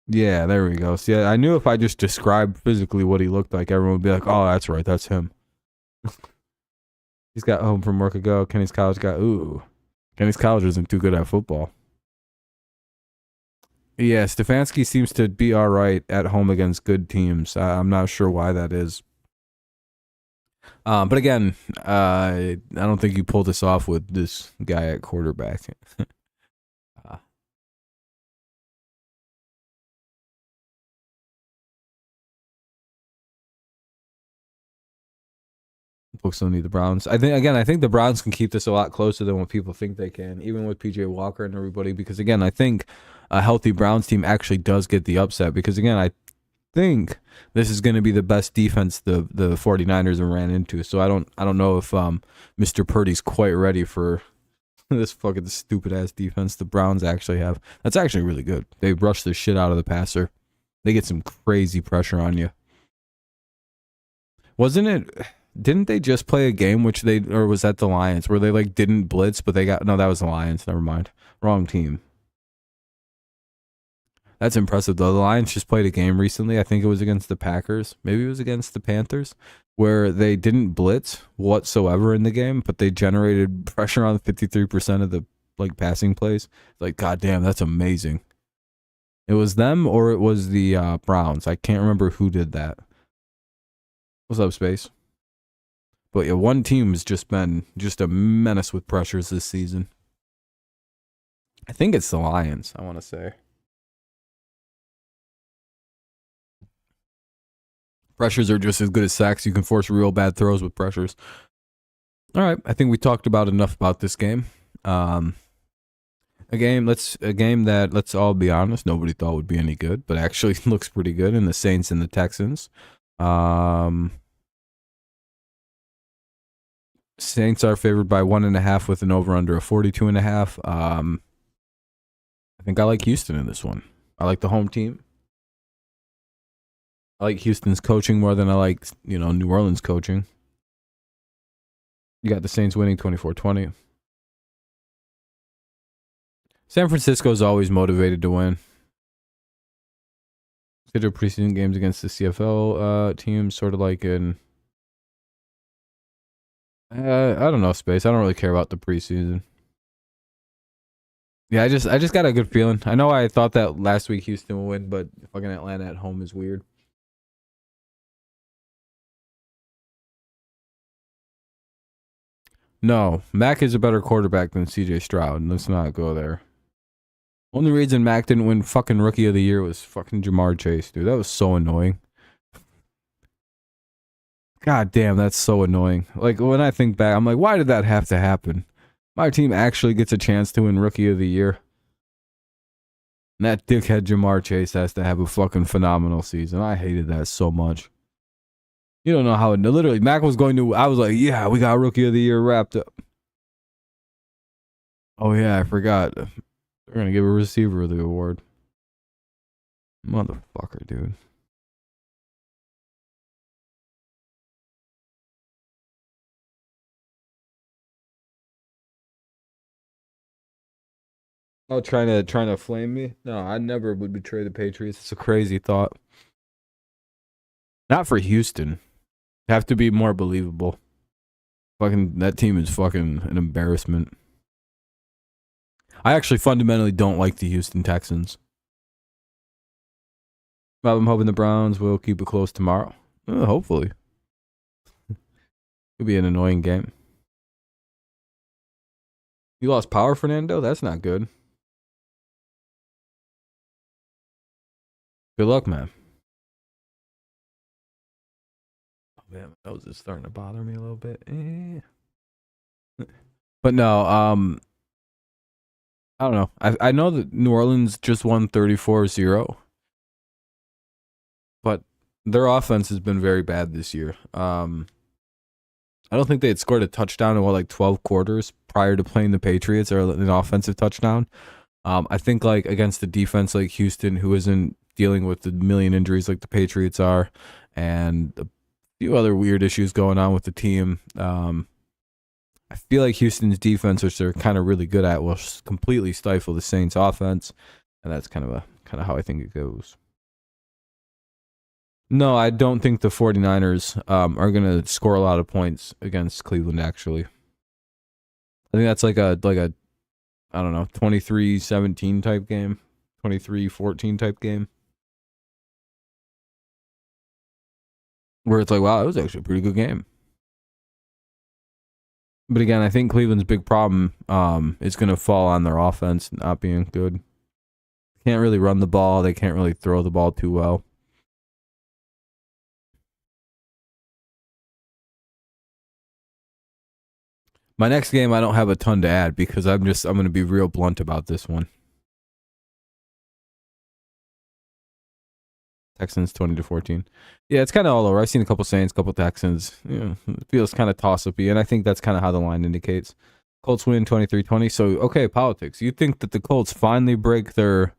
Yeah, there we go. See, I knew if I just described physically what he looked like, everyone would be like, "Oh, that's right, that's him." He's got home from work ago. Kenny's college got Kenny's college isn't too good at football. Yeah, Stefanski seems to be all right at home against good teams. I'm not sure why that is. But again, I don't think you pulled this off with this guy at quarterback. Folks don't need the Browns. I think the Browns can keep this a lot closer than what people think they can, even with PJ Walker and everybody. Because again, I think a healthy Browns team actually does get the upset. Because again, I think this is going to be the best defense the 49ers have ran into. So I don't know if Mr. Purdy's quite ready for this fucking stupid ass defense the Browns actually have. That's actually really good. They rush the shit out of the passer. They get some crazy pressure on you. Wasn't it? Didn't they just play a game or was that the Lions where they like didn't blitz, but they got, no, that was the Lions. Never mind. Wrong team. That's impressive though. The Lions just played a game recently. I think it was against the Packers. Maybe it was against the Panthers, where they didn't blitz whatsoever in the game, but they generated pressure on 53% of the like passing plays. Like, goddamn, that's amazing. It was them or it was the Browns. I can't remember who did that. What's up, Space? But yeah, one team has just been just a menace with pressures this season. I think it's the Lions, I want to say. Pressures are just as good as sacks. You can force real bad throws with pressures. All right, I think we talked about enough about this game. A game that, let's all be honest, nobody thought would be any good, but actually looks pretty good in the Saints and the Texans. Saints are favored by 1.5 with an over under of 42.5. I think I like Houston in this one. I like the home team. I like Houston's coaching more than I like, New Orleans coaching. You got the Saints winning 24-20. San Francisco is always motivated to win. Consider preseason games against the CFL teams, sort of like in... I don't know, Space. I don't really care about the preseason. Yeah, I just got a good feeling. I know I thought that last week Houston would win, but fucking Atlanta at home is weird. No, Mac is a better quarterback than CJ Stroud. Let's not go there. Only reason Mac didn't win fucking Rookie of the Year was fucking Jamar Chase, dude. That was so annoying. God damn, that's so annoying. Like, when I think back, I'm like, why did that have to happen? My team actually gets a chance to win Rookie of the Year. And that dickhead Jamar Chase has to have a fucking phenomenal season. I hated that so much. You don't know how it... Literally, Mac was going to... I was like, yeah, we got Rookie of the Year wrapped up. Oh, yeah, I forgot. They're going to give a receiver the award. Motherfucker, dude. Oh, trying to flame me? No, I never would betray the Patriots. It's a crazy thought. Not for Houston. Have to be more believable. Fucking that team is fucking an embarrassment. I actually fundamentally don't like the Houston Texans. Well, I'm hoping the Browns will keep it close tomorrow. Hopefully. It'll be an annoying game. You lost power, Fernando? That's not good. Good luck, man. Man, my nose is starting to bother me a little bit. But no, I don't know. I know that New Orleans just won 34-0. But their offense has been very bad this year. I don't think they had scored a touchdown in 12 quarters prior to playing the Patriots, or an offensive touchdown. I think like against the defense like Houston, who isn't dealing with the million injuries like the Patriots are, and a few other weird issues going on with the team. I feel like Houston's defense, which they're kind of really good at, will completely stifle the Saints' offense, and that's kind of how I think it goes. No, I don't think the 49ers are going to score a lot of points against Cleveland, actually. I think that's like a I don't know, 23-17 type game, 23-14 type game. Where it's like, wow, it was actually a pretty good game. But again, I think Cleveland's big problem is going to fall on their offense not being good. They can't really run the ball. They can't really throw the ball too well. My next game, I don't have a ton to add because I'm going to be real blunt about this one. Texans 20-14. Yeah, it's kind of all over. I've seen a couple Saints, a couple Texans. It feels kind of toss-uppy, and I think that's kind of how the line indicates. Colts win 23-20. So, okay, politics. You think that the Colts finally break their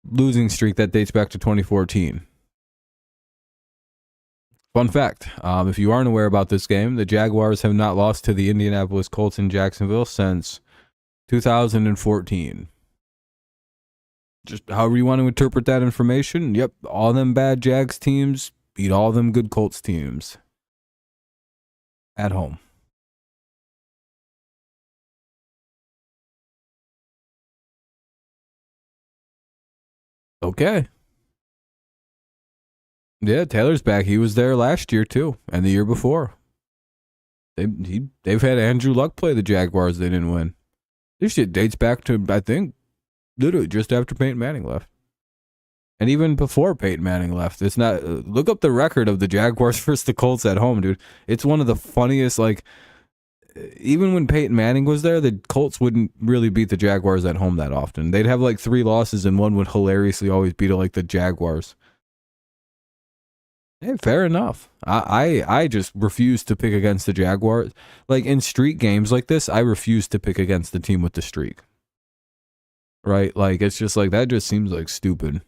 losing streak that dates back to 2014? Fun fact, if you aren't aware about this game, the Jaguars have not lost to the Indianapolis Colts in Jacksonville since 2014. Just however you want to interpret that information. Yep, all them bad Jags teams beat all them good Colts teams at home. Okay. Yeah, Taylor's back. He was there last year too, and the year before. They've had Andrew Luck play the Jaguars. They didn't win. This shit dates back to, I think, literally just after Peyton Manning left. And even before Peyton Manning left, it's not. Look up the record of the Jaguars versus the Colts at home, dude. It's one of the funniest. Like, even when Peyton Manning was there, the Colts wouldn't really beat the Jaguars at home that often. They'd have like 3 losses, and one would hilariously always beat like the Jaguars. Hey, fair enough. I just refuse to pick against the Jaguars. Like in streak games like this, I refuse to pick against the team with the streak. Right? Like it's just like that. Just seems like stupid.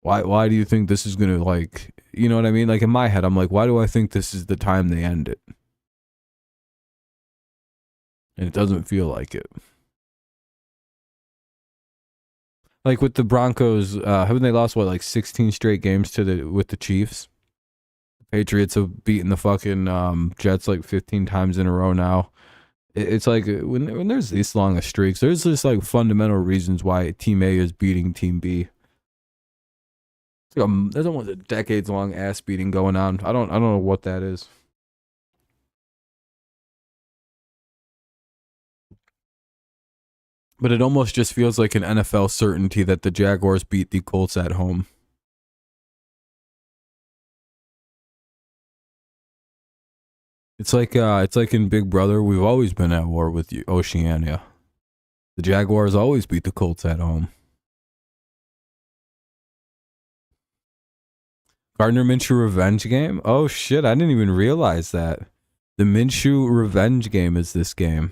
Why do you think this is gonna, like, you know what I mean? Like in my head, I'm like, why do I think this is the time they end it? And it doesn't feel like it. Like with the Broncos, haven't they lost like 16 straight games with the Chiefs? The Patriots have beaten the fucking Jets like 15 times in a row now. It's like when there's these long streaks, there's just like fundamental reasons why Team A is beating Team B. There's almost a decades-long ass beating going on. I don't know what that is. But it almost just feels like an NFL certainty that the Jaguars beat the Colts at home. It's like in Big Brother, we've always been at war with Oceania. The Jaguars always beat the Colts at home. Gardner Minshew revenge game? Oh shit, I didn't even realize that. The Minshew revenge game is this game.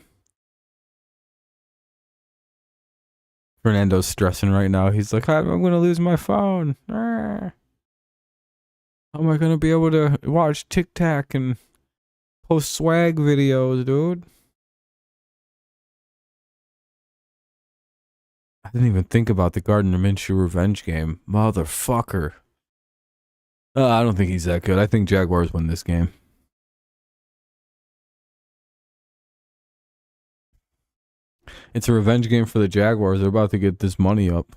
Fernando's stressing right now. He's like, I'm going to lose my phone. How am I going to be able to watch TikTok and post swag videos, dude? I didn't even think about the Gardner Minshew revenge game. Motherfucker. I don't think he's that good. I think Jaguars win this game. It's a revenge game for the Jaguars. They're about to get this money up.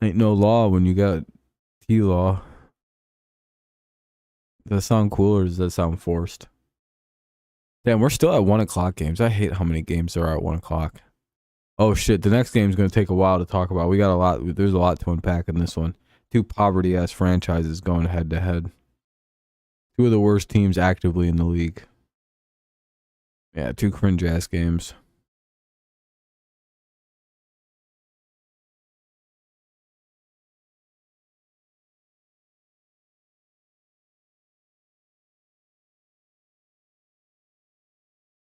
Ain't no law when you got T-Law. Does that sound cool or does that sound forced? Damn, we're still at 1 o'clock games. I hate how many games there are at 1 o'clock. Oh shit, the next game is going to take a while to talk about. We got a lot. There's a lot to unpack in this one. 2 poverty-ass franchises going head-to-head. 2 of the worst teams actively in the league. Yeah, 2 cringe-ass games.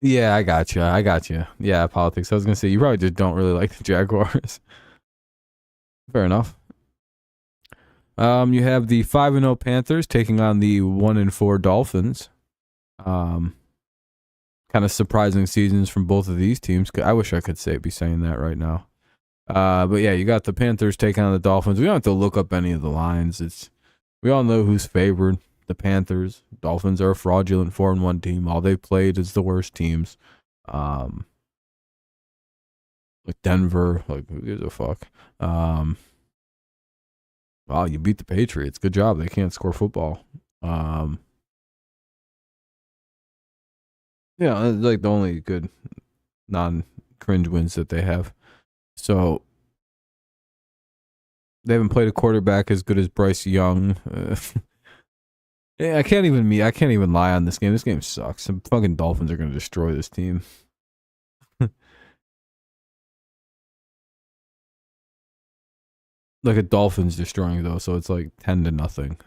Yeah, I got you. Yeah, politics. I was going to say, you probably just don't really like the Jaguars. Fair enough. You have the 5-0 Panthers taking on the 1-4 Dolphins. Kind of surprising seasons from both of these teams. I wish I could be saying that right now. But yeah, you got the Panthers taking on the Dolphins. We don't have to look up any of the lines. We all know who's favored. The Panthers. Dolphins are a fraudulent 4-1 team. All they've played is the worst teams. Like Denver. Like, who gives a fuck? Wow, you beat the Patriots. Good job. They can't score football. Yeah, it's like the only good non-cringe wins that they have. So they haven't played a quarterback as good as Bryce Young. Yeah, I can't even lie on this game. This game sucks. The fucking Dolphins are going to destroy this team. Like a Dolphins destroying though, so it's like 10-0.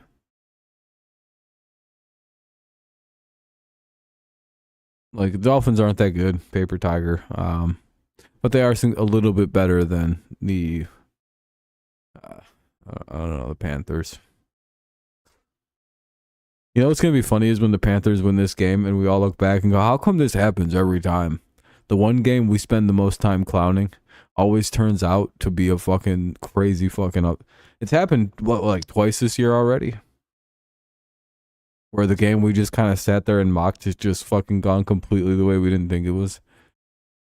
Like the Dolphins aren't that good, paper tiger. But they are a little bit better than the I don't know, the Panthers. You know what's going to be funny is when the Panthers win this game and we all look back and go, how come this happens every time? The one game we spend the most time clowning always turns out to be a fucking crazy fucking up. It's happened, like twice this year already? Where the game we just kind of sat there and mocked has just fucking gone completely the way we didn't think it was.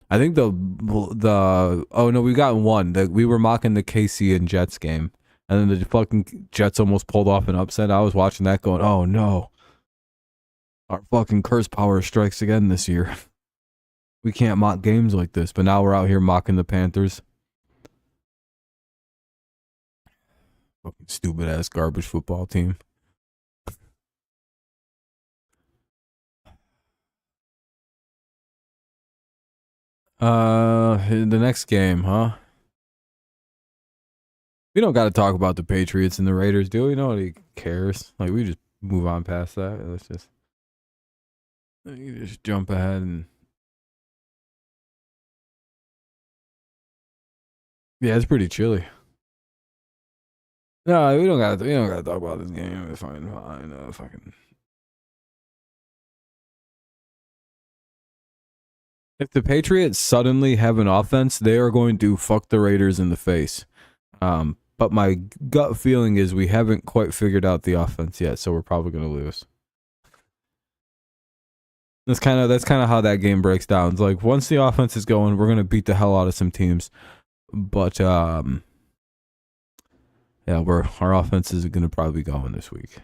I think oh no, we got one. We were mocking the KC and Jets game. And then the fucking Jets almost pulled off an upset. I was watching that going, oh no. Our fucking curse power strikes again this year. We can't mock games like this, but now we're out here mocking the Panthers. Fucking stupid ass garbage football team. The next game, huh? We don't got to talk about the Patriots and the Raiders, do we? Nobody cares. Like, we just move on past that. Let's just, you just jump ahead and. Yeah, it's pretty chilly. No, we don't gotta talk about this game. It's fine. Fucking. If the Patriots suddenly have an offense, they are going to fuck the Raiders in the face. But my gut feeling is we haven't quite figured out the offense yet, so we're probably going to lose. That's kind of how that game breaks down. It's like once the offense is going, we're going to beat the hell out of some teams. But yeah, our offense is going to probably be going this week.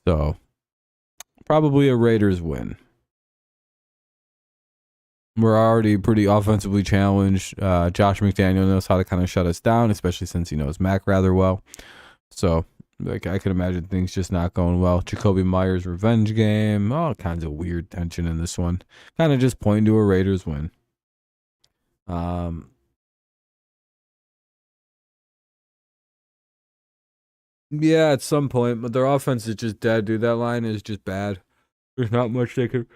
So probably a Raiders win. We're already pretty offensively challenged. Josh McDaniel knows how to kind of shut us down, especially since he knows Mac rather well. So, like, I could imagine things just not going well. Jacoby Myers revenge game. All kinds of weird tension in this one. Kind of just pointing to a Raiders win. Yeah, at some point, but their offense is just dead, dude. That line is just bad. There's not much they could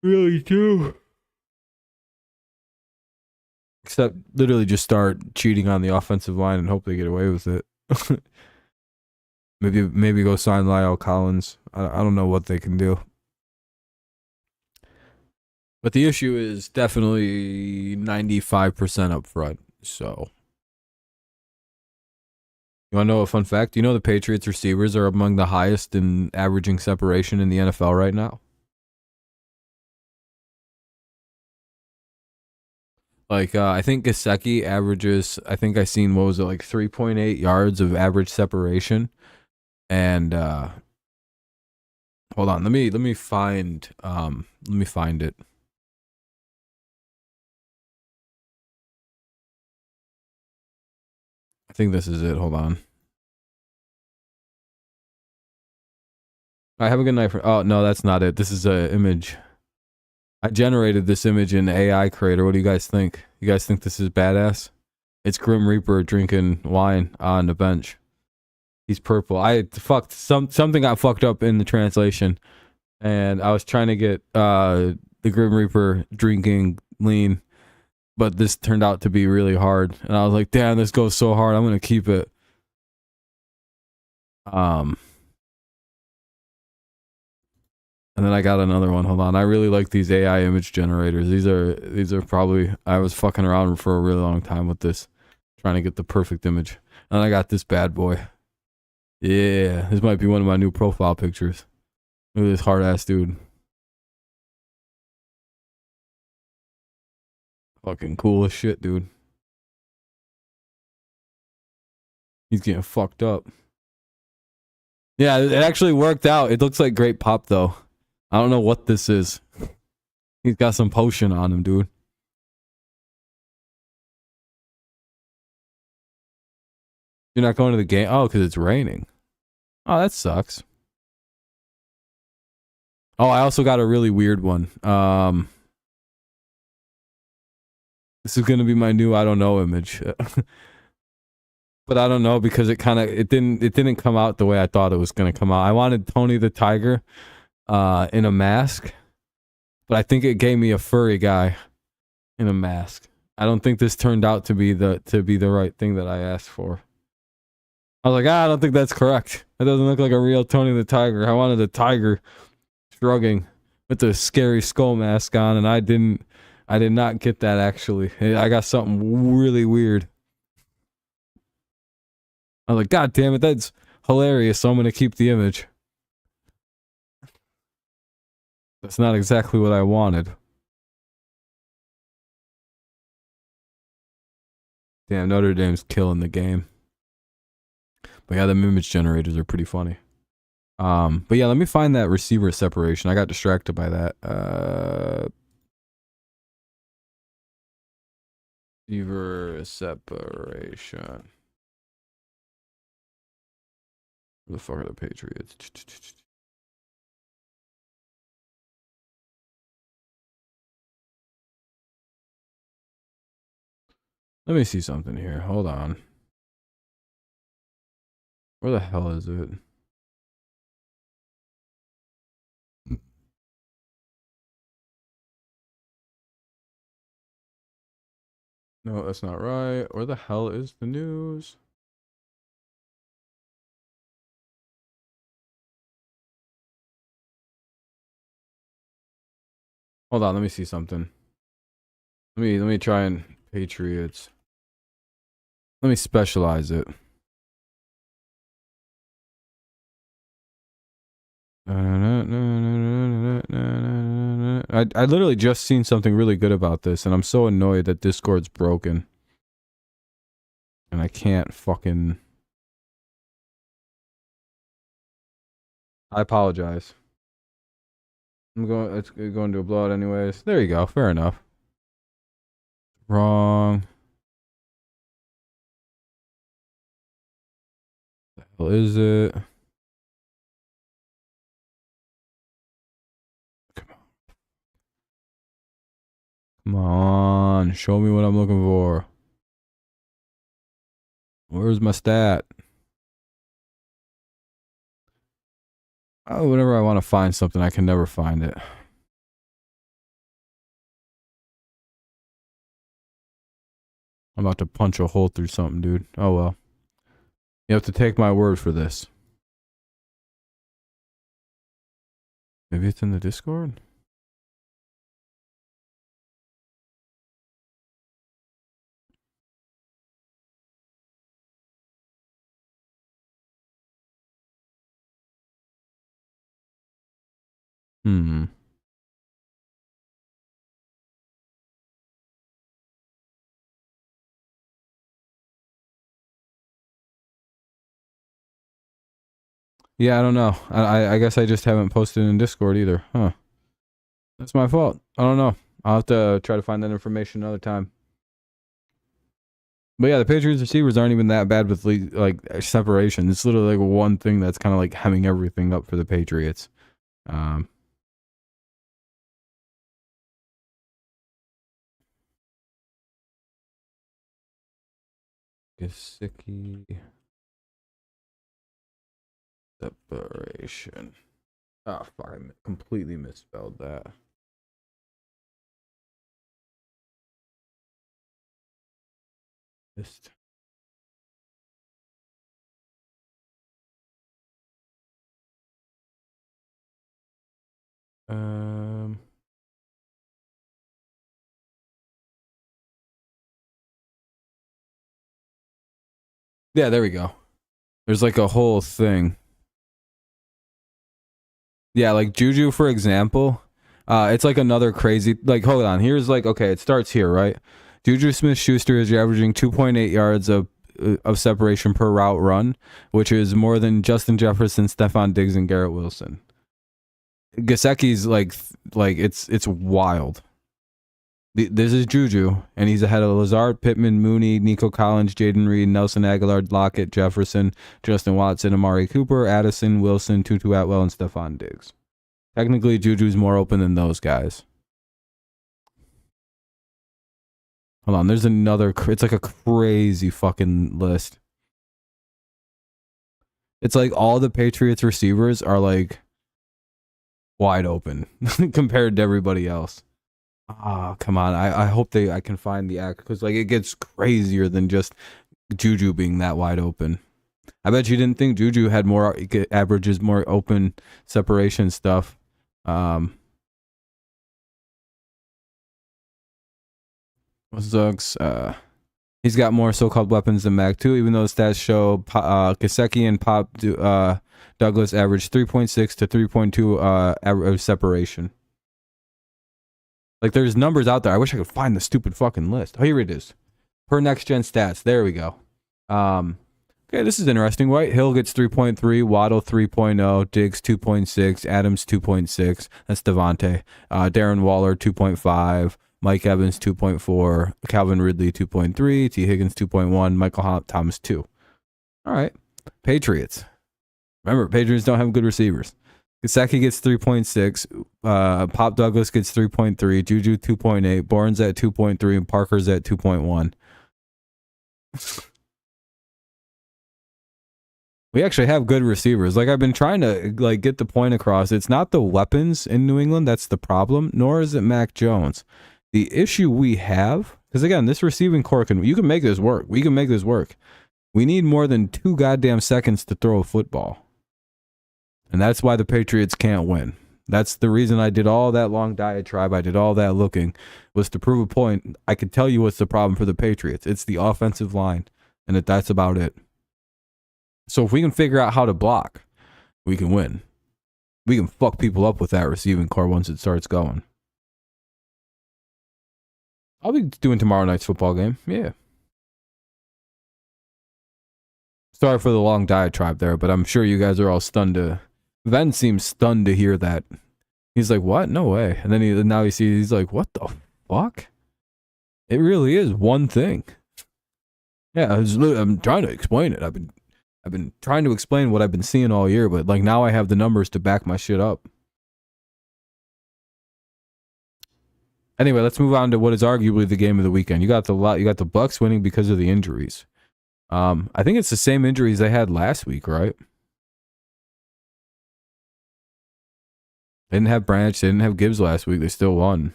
really do. Except literally just start cheating on the offensive line and hope they get away with it. maybe go sign Lyle Collins. I don't know what they can do. But the issue is definitely 95% up front. So, you want to know a fun fact? You know the Patriots receivers are among the highest in averaging separation in the NFL right now? Like, I think Gesicki averages, I think I seen, what was it, like 3.8 yards of average separation. And, hold on, let me find it. I think this is it. Hold on. I have a good night. Oh, no, that's not it. This is an image. I generated this image in AI Creator. What do you guys think? You guys think this is badass? It's Grim Reaper drinking wine on the bench. He's purple. Something got fucked up in the translation, and I was trying to get the Grim Reaper drinking lean, but this turned out to be really hard, and I was like, damn, this goes so hard. I'm gonna keep it. And then I got another one. Hold on. I really like these AI image generators. These are probably, I was fucking around for a really long time with this, trying to get the perfect image. And I got this bad boy. Yeah, this might be one of my new profile pictures. Look at this hard ass dude. Fucking cool as shit, dude. He's getting fucked up. Yeah, it actually worked out. It looks like great pop though. I don't know what this is. He's got some potion on him, dude. You're not going to the game? Oh, because it's raining. Oh, that sucks. Oh, I also got a really weird one. This is gonna be my new I don't know image. But I don't know because it didn't come out the way I thought it was gonna come out. I wanted Tony the Tiger in a mask, but I think it gave me a furry guy in a mask. I don't think this turned out to be the right thing that I asked for. I was like, I don't think that's correct. It doesn't look like a real Tony the Tiger. I wanted a tiger shrugging with the scary skull mask on, and I did not get that actually. I got something really weird. I was like, God damn it, that's hilarious, so I'm gonna keep the image. That's not exactly what I wanted. Damn, Notre Dame's killing the game. But yeah, them image generators are pretty funny. But yeah, let me find that receiver separation. I got distracted by that. Receiver separation. Where the fuck are the Patriots? Let me see something here. Hold on. Where the hell is it? No, that's not right. Where the hell is the news? Hold on, let me see something. Let me try and Patriots. Let me specialize it. I literally just seen something really good about this, and I'm so annoyed that Discord's broken. And I can't fucking... I apologize. It's going to a blowout anyways. There you go, fair enough. Wrong. What the hell is it? Come on, show me what I'm looking for. Where's my stat? Oh, whenever I want to find something, I can never find it. I'm about to punch a hole through something, dude. Oh well. You have to take my word for this. Maybe it's in the Discord? Hmm. Yeah, I don't know. I guess I just haven't posted in Discord either. Huh. That's my fault. I don't know. I'll have to try to find that information another time. But yeah, the Patriots receivers aren't even that bad with like separation. It's literally like one thing that's kind of like hemming everything up for the Patriots. Gesicki separation. Oh fuck! I completely misspelled that. Just. Yeah, there we go. There's like a whole thing. Yeah, like Juju, for example. It's like another crazy, like, hold on. Here's like, okay, it starts here, right? Juju Smith-Schuster is averaging 2.8 yards of separation per route run, which is more than Justin Jefferson, Stephon Diggs, and Garrett Wilson. Gesicki's like it's wild. This is Juju, and he's ahead of Lazard, Pittman, Mooney, Nico Collins, Jaden Reed, Nelson Aguilar, Lockett, Jefferson, Justin Watson, Amari Cooper, Addison, Wilson, Tutu Atwell, and Stephon Diggs. Technically, Juju's more open than those guys. Hold on, there's another. It's like a crazy fucking list. It's like all the Patriots receivers are like wide open compared to everybody else. Oh, come on. I hope I can find the act, because like it gets crazier than just Juju being that wide open. I bet you didn't think Juju had more averages, more open separation stuff. Zuggs, he's got more so-called weapons than Mac too, even though stats show Gesicki and Pop Douglas average 3.6 to 3.2 average separation. Like, there's numbers out there. I wish I could find the stupid fucking list. Oh, here it is. Per next gen stats. There we go. Okay, this is interesting. White Hill gets 3.3, Waddle 3.0, Diggs 2.6, Adams 2.6. That's Devontae. Darren Waller 2.5, Mike Evans 2.4, Calvin Ridley 2.3, T. Higgins 2.1, Michael Thomas 2. All right. Patriots. Remember, Patriots don't have good receivers. Gesicki gets 3.6, Pop Douglas gets 3.3, Juju 2.8, Barnes at 2.3, and Parker's at 2.1. We actually have good receivers. Like, I've been trying to get the point across. It's not the weapons in New England that's the problem, nor is it Mac Jones. The issue we have, because again, this receiving core you can make this work. We can make this work. We need more than 2 goddamn seconds to throw a football. And that's why the Patriots can't win. That's the reason I did all that long diatribe. I did all that looking, was to prove a point. I could tell you what's the problem for the Patriots. It's the offensive line, and that's about it. So if we can figure out how to block, we can win. We can fuck people up with that receiving core once it starts going. I'll be doing tomorrow night's football game. Yeah. Sorry for the long diatribe there, but I'm sure you guys are all stunned to... Ven seems stunned to hear that. He's like, what? No way. And then now he sees, he's like, what the fuck? It really is one thing. Yeah, I'm trying to explain it. I've been trying to explain what I've been seeing all year, but like now I have the numbers to back my shit up. Anyway, let's move on to what is arguably the game of the weekend. You got the Bucks winning because of the injuries. I think it's the same injuries they had last week, right? They didn't have Branch, they didn't have Gibbs last week. They still won.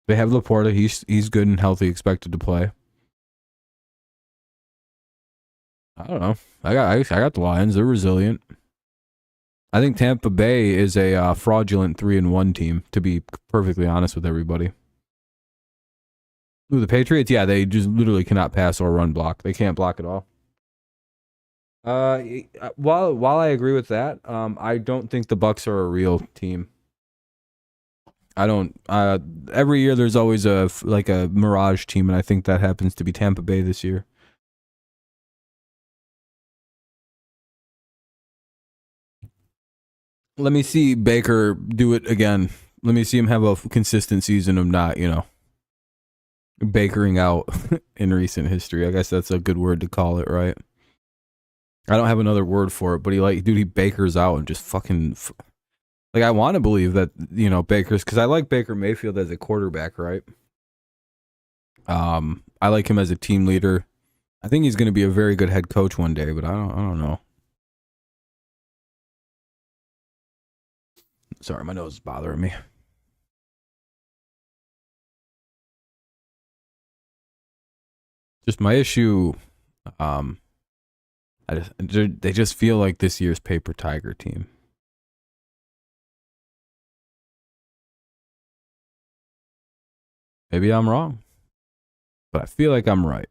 They have Laporta. He's good and healthy, expected to play. I don't know. I got the Lions. They're resilient. I think Tampa Bay is a fraudulent 3-1 team, to be perfectly honest with everybody. Ooh, the Patriots, yeah, they just literally cannot pass or run block. They can't block at all. While I agree with that, I don't think the Bucks are a real team. I don't. Every year there's always a mirage team, and I think that happens to be Tampa Bay this year. Let me see Baker do it again. Let me see him have a consistent season of not, bakering out in recent history. I guess that's a good word to call it, right? I don't have another word for it, but he bakers out and just fucking... I want to believe that, Baker's... Because I like Baker Mayfield as a quarterback, right? I like him as a team leader. I think he's going to be a very good head coach one day, but I don't know. Sorry, my nose is bothering me. Just my issue, they just feel like this year's paper tiger team. Maybe I'm wrong, but I feel like I'm right.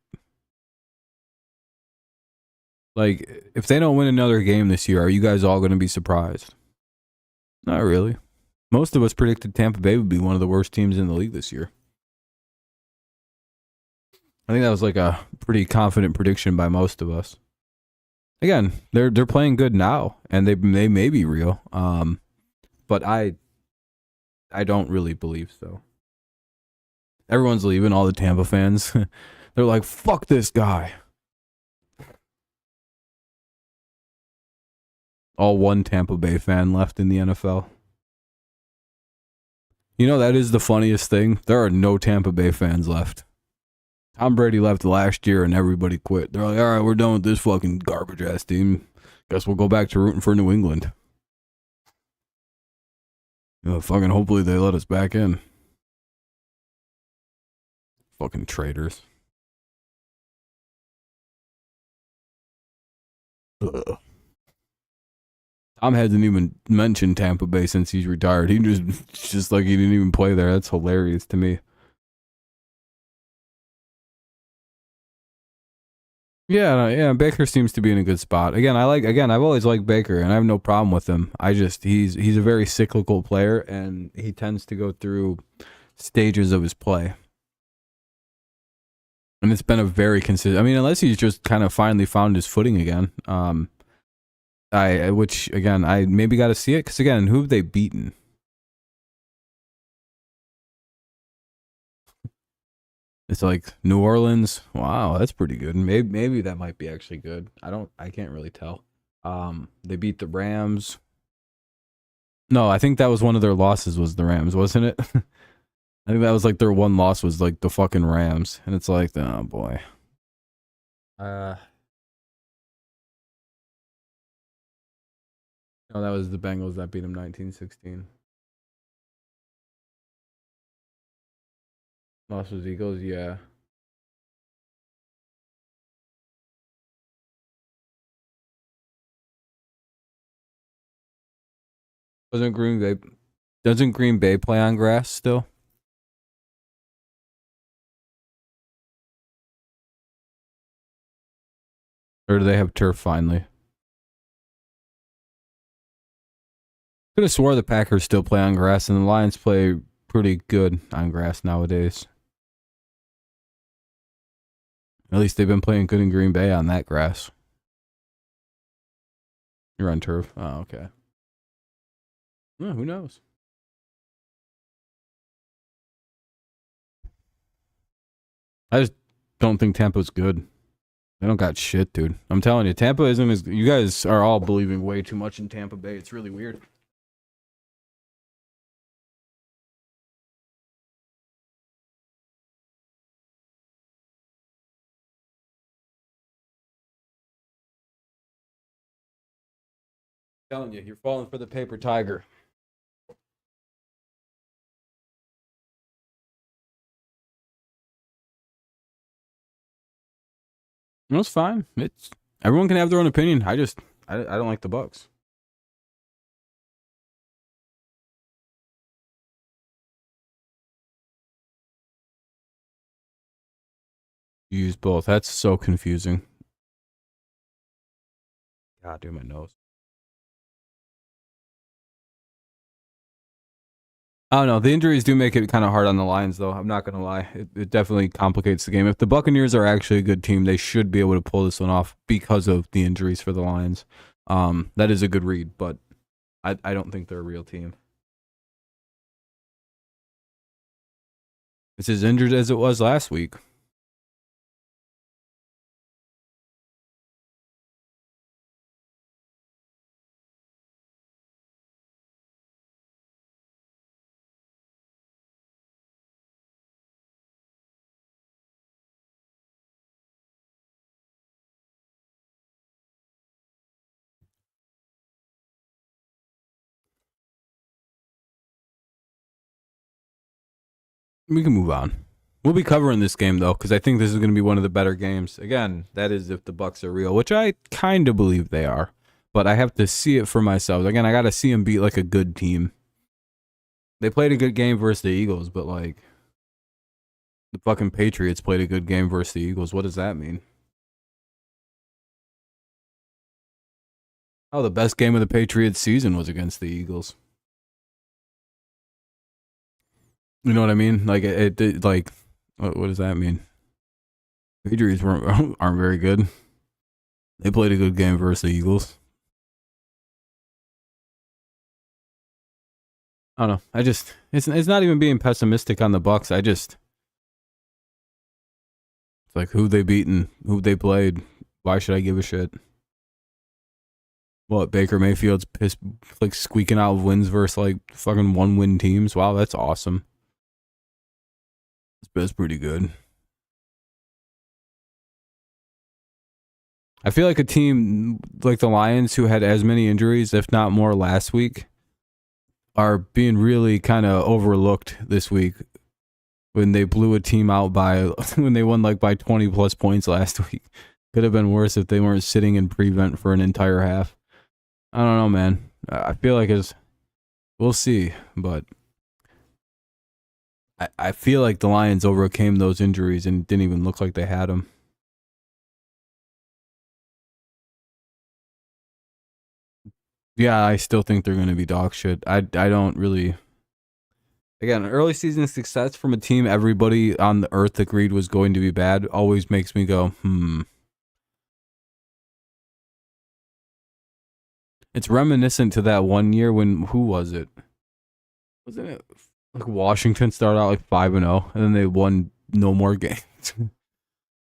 Like, if they don't win another game this year, are you guys all going to be surprised? Not really. Most of us predicted Tampa Bay would be one of the worst teams in the league this year. I think that was like a pretty confident prediction by most of us. Again, they're playing good now, and they may be real. But I don't really believe so. Everyone's leaving, all the Tampa fans. They're like, fuck this guy. All one Tampa Bay fan left in the NFL. That is the funniest thing. There are no Tampa Bay fans left. Tom Brady left last year and everybody quit. They're like, all right, we're done with this fucking garbage ass team. Guess we'll go back to rooting for New England. Fucking hopefully they let us back in. Fucking traitors. Ugh. Tom hasn't even mentioned Tampa Bay since he's retired. He just like he didn't even play there. That's hilarious to me. Yeah, Baker seems to be in a good spot. I've always liked Baker, and I have no problem with him. He's a very cyclical player, and he tends to go through stages of his play. And it's been a very consistent. I mean, unless he's just kind of finally found his footing again. Which again, I maybe got to see it because again, who have they beaten? It's like New Orleans. Wow, that's pretty good. Maybe that might be actually good. I can't really tell. They beat the Rams. No, I think that was one of their losses was the Rams, wasn't it? I think that was like their one loss was like the fucking Rams. And it's like, oh boy. No, that was the Bengals that beat them 19-16. Loss was Eagles, yeah. Doesn't Green Bay play on grass still? Or do they have turf finally? Could have swore the Packers still play on grass and the Lions play pretty good on grass nowadays. At least they've been playing good in Green Bay on that grass. You're on turf. Oh, okay. Well, who knows? I just don't think Tampa's good. They don't got shit, dude. I'm telling you, Tampa isn't as. You guys are all believing way too much in Tampa Bay. It's really weird. I'm telling you, you're falling for the paper tiger. That's fine. It's everyone can have their own opinion. I don't like the Bucks. You use both. That's so confusing. God, dude, my nose. I don't know. The injuries do make it kind of hard on the Lions, though. I'm not gonna lie. It definitely complicates the game. If the Buccaneers are actually a good team, they should be able to pull this one off because of the injuries for the Lions. That is a good read, but I don't think they're a real team. It's as injured as it was last week. We can move on. We'll be covering this game though, because I think this is going to be one of the better games. Again, that is if the Bucks are real, which I kind of believe they are, but I have to see it for myself. Again, I got to see them beat like a good team. They played a good game versus the Eagles, but like the fucking Patriots played a good game versus the Eagles. What does that mean? Oh, the best game of the Patriots season was against the Eagles. You know what I mean? Like it like what does that mean? Patriots aren't very good. They played a good game versus the Eagles. I don't know. It's not even being pessimistic on the Bucks. It's like who they beaten, who they played. Why should I give a shit? What Baker Mayfield's pissed, like squeaking out wins versus like fucking 1-win teams. Wow, that's awesome. That's pretty good. I feel like a team like the Lions, who had as many injuries, if not more, last week, are being really kind of overlooked this week when they blew a team out by when they won like by 20 plus points last week. Could have been worse if they weren't sitting in prevent for an entire half. I don't know, man. I feel like we'll see, but I feel like the Lions overcame those injuries and didn't even look like they had them. Yeah, I still think they're going to be dog shit. I don't really. Again, early season success from a team everybody on the earth agreed was going to be bad always makes me go, It's reminiscent to that one year when, who was it? Wasn't it like Washington started out like 5-0 and then they won no more games?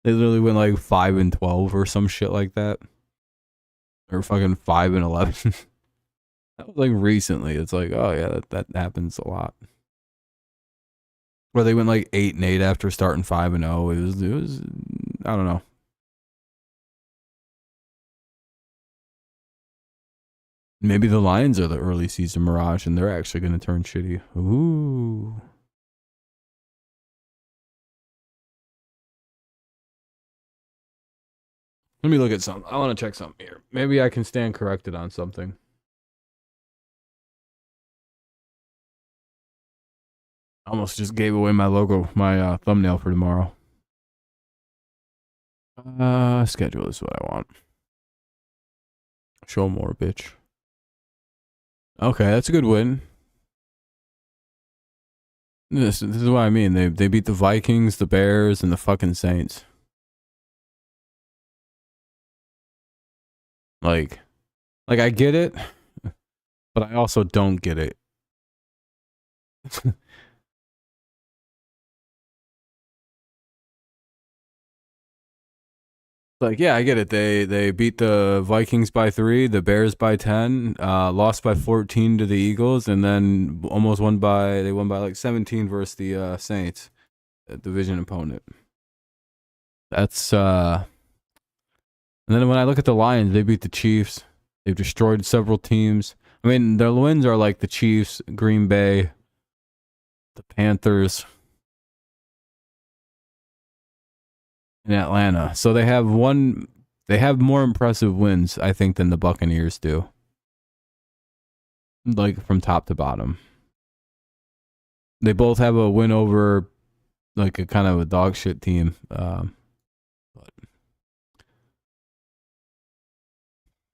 They literally went like 5-12 or some shit like that. Or fucking 5-11. That was like recently. It's like, oh yeah, that happens a lot. Where they went like 8-8 after starting 5-0. It was I don't know. Maybe the Lions are the early season mirage and they're actually going to turn shitty. Ooh. Let me look at something. I want to check something here. Maybe I can stand corrected on something. I almost just gave away my logo, my thumbnail for tomorrow. Schedule is what I want. Show more, bitch. Okay, that's a good win. This is what I mean. They beat the Vikings, the Bears, and the fucking Saints. Like I get it, but I also don't get it. Like, yeah, I get it. They beat the Vikings by 3, the Bears by 10, lost by 14 to the Eagles, and then almost won by like 17 versus the Saints, a division opponent. That's and then when I look at the Lions, they beat the Chiefs. They've destroyed several teams. I mean, their wins are like the Chiefs, Green Bay, the Panthers, in Atlanta. So they have more impressive wins, I think, than the Buccaneers do. Like from top to bottom. They both have a win over like a kind of a dog shit team. But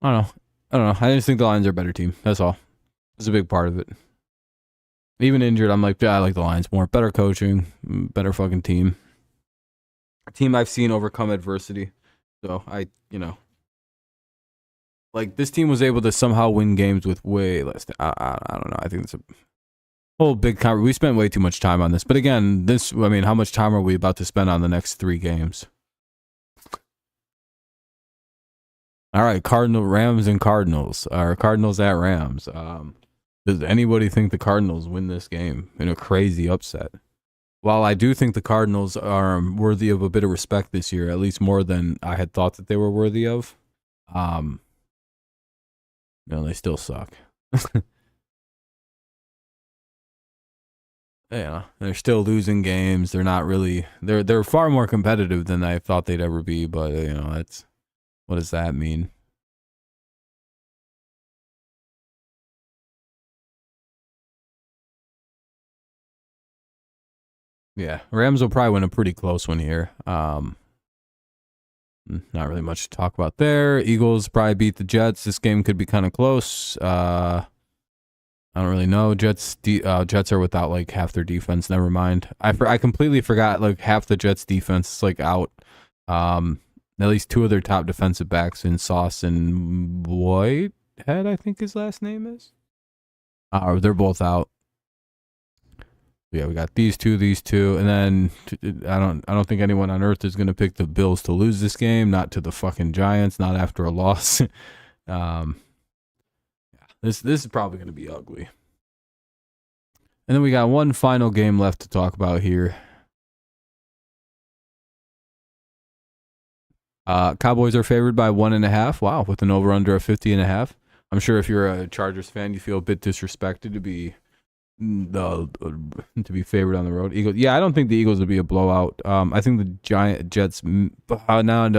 I don't know. I just think the Lions are a better team. That's all. It's a big part of it. Even injured, I'm like, yeah, I like the Lions more. Better coaching, better fucking team. A team I've seen overcome adversity. So like this team was able to somehow win games with way less. I don't know. I think it's a whole big we spent way too much time on this. But again, how much time are we about to spend on the next 3 games? All right, Rams and Cardinals. Or Cardinals at Rams. Does anybody think the Cardinals win this game in a crazy upset? While I do think the Cardinals are worthy of a bit of respect this year, at least more than I had thought that they were worthy of, they still suck. Yeah, they're still losing games. They're not really. They're far more competitive than I thought they'd ever be. But that's what does that mean? Yeah, Rams will probably win a pretty close one here. Not really much to talk about there. Eagles probably beat the Jets. This game could be kind of close. I don't really know. Jets are without like half their defense. Never mind. I completely forgot like half the Jets defense is like out. At least 2 of their top defensive backs in Sauce and Whitehead, I think his last name is. They're both out. Yeah, we got these two, and then I don't think anyone on earth is going to pick the Bills to lose this game. Not to the fucking Giants. Not after a loss. This is probably going to be ugly. And then we got one final game left to talk about here. Cowboys are favored by 1.5. Wow, with an over/under of 50.5. I'm sure if you're a Chargers fan, you feel a bit disrespected to be favored on the road. Eagles. Yeah, I don't think the Eagles will be a blowout. I think the Jets. No,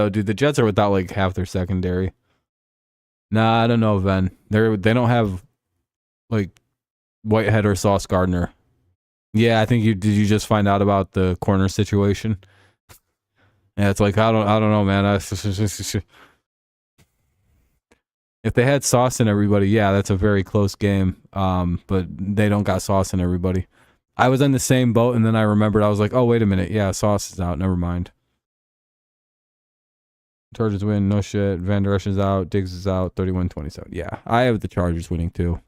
dude. The Jets are without like half their secondary. Nah, I don't know, Ven. They don't have like Whitehead or Sauce Gardner. Yeah, I think did you just find out about the corner situation? Yeah, it's like I don't know, man. If they had Sauce in everybody, yeah, that's a very close game. But they don't got Sauce in everybody. I was in the same boat, and then I remembered. I was like, oh, wait a minute. Yeah, Sauce is out. Never mind. Chargers win. No shit. Van Der Esch is out. Diggs is out. 31-27. Yeah, I have the Chargers winning too.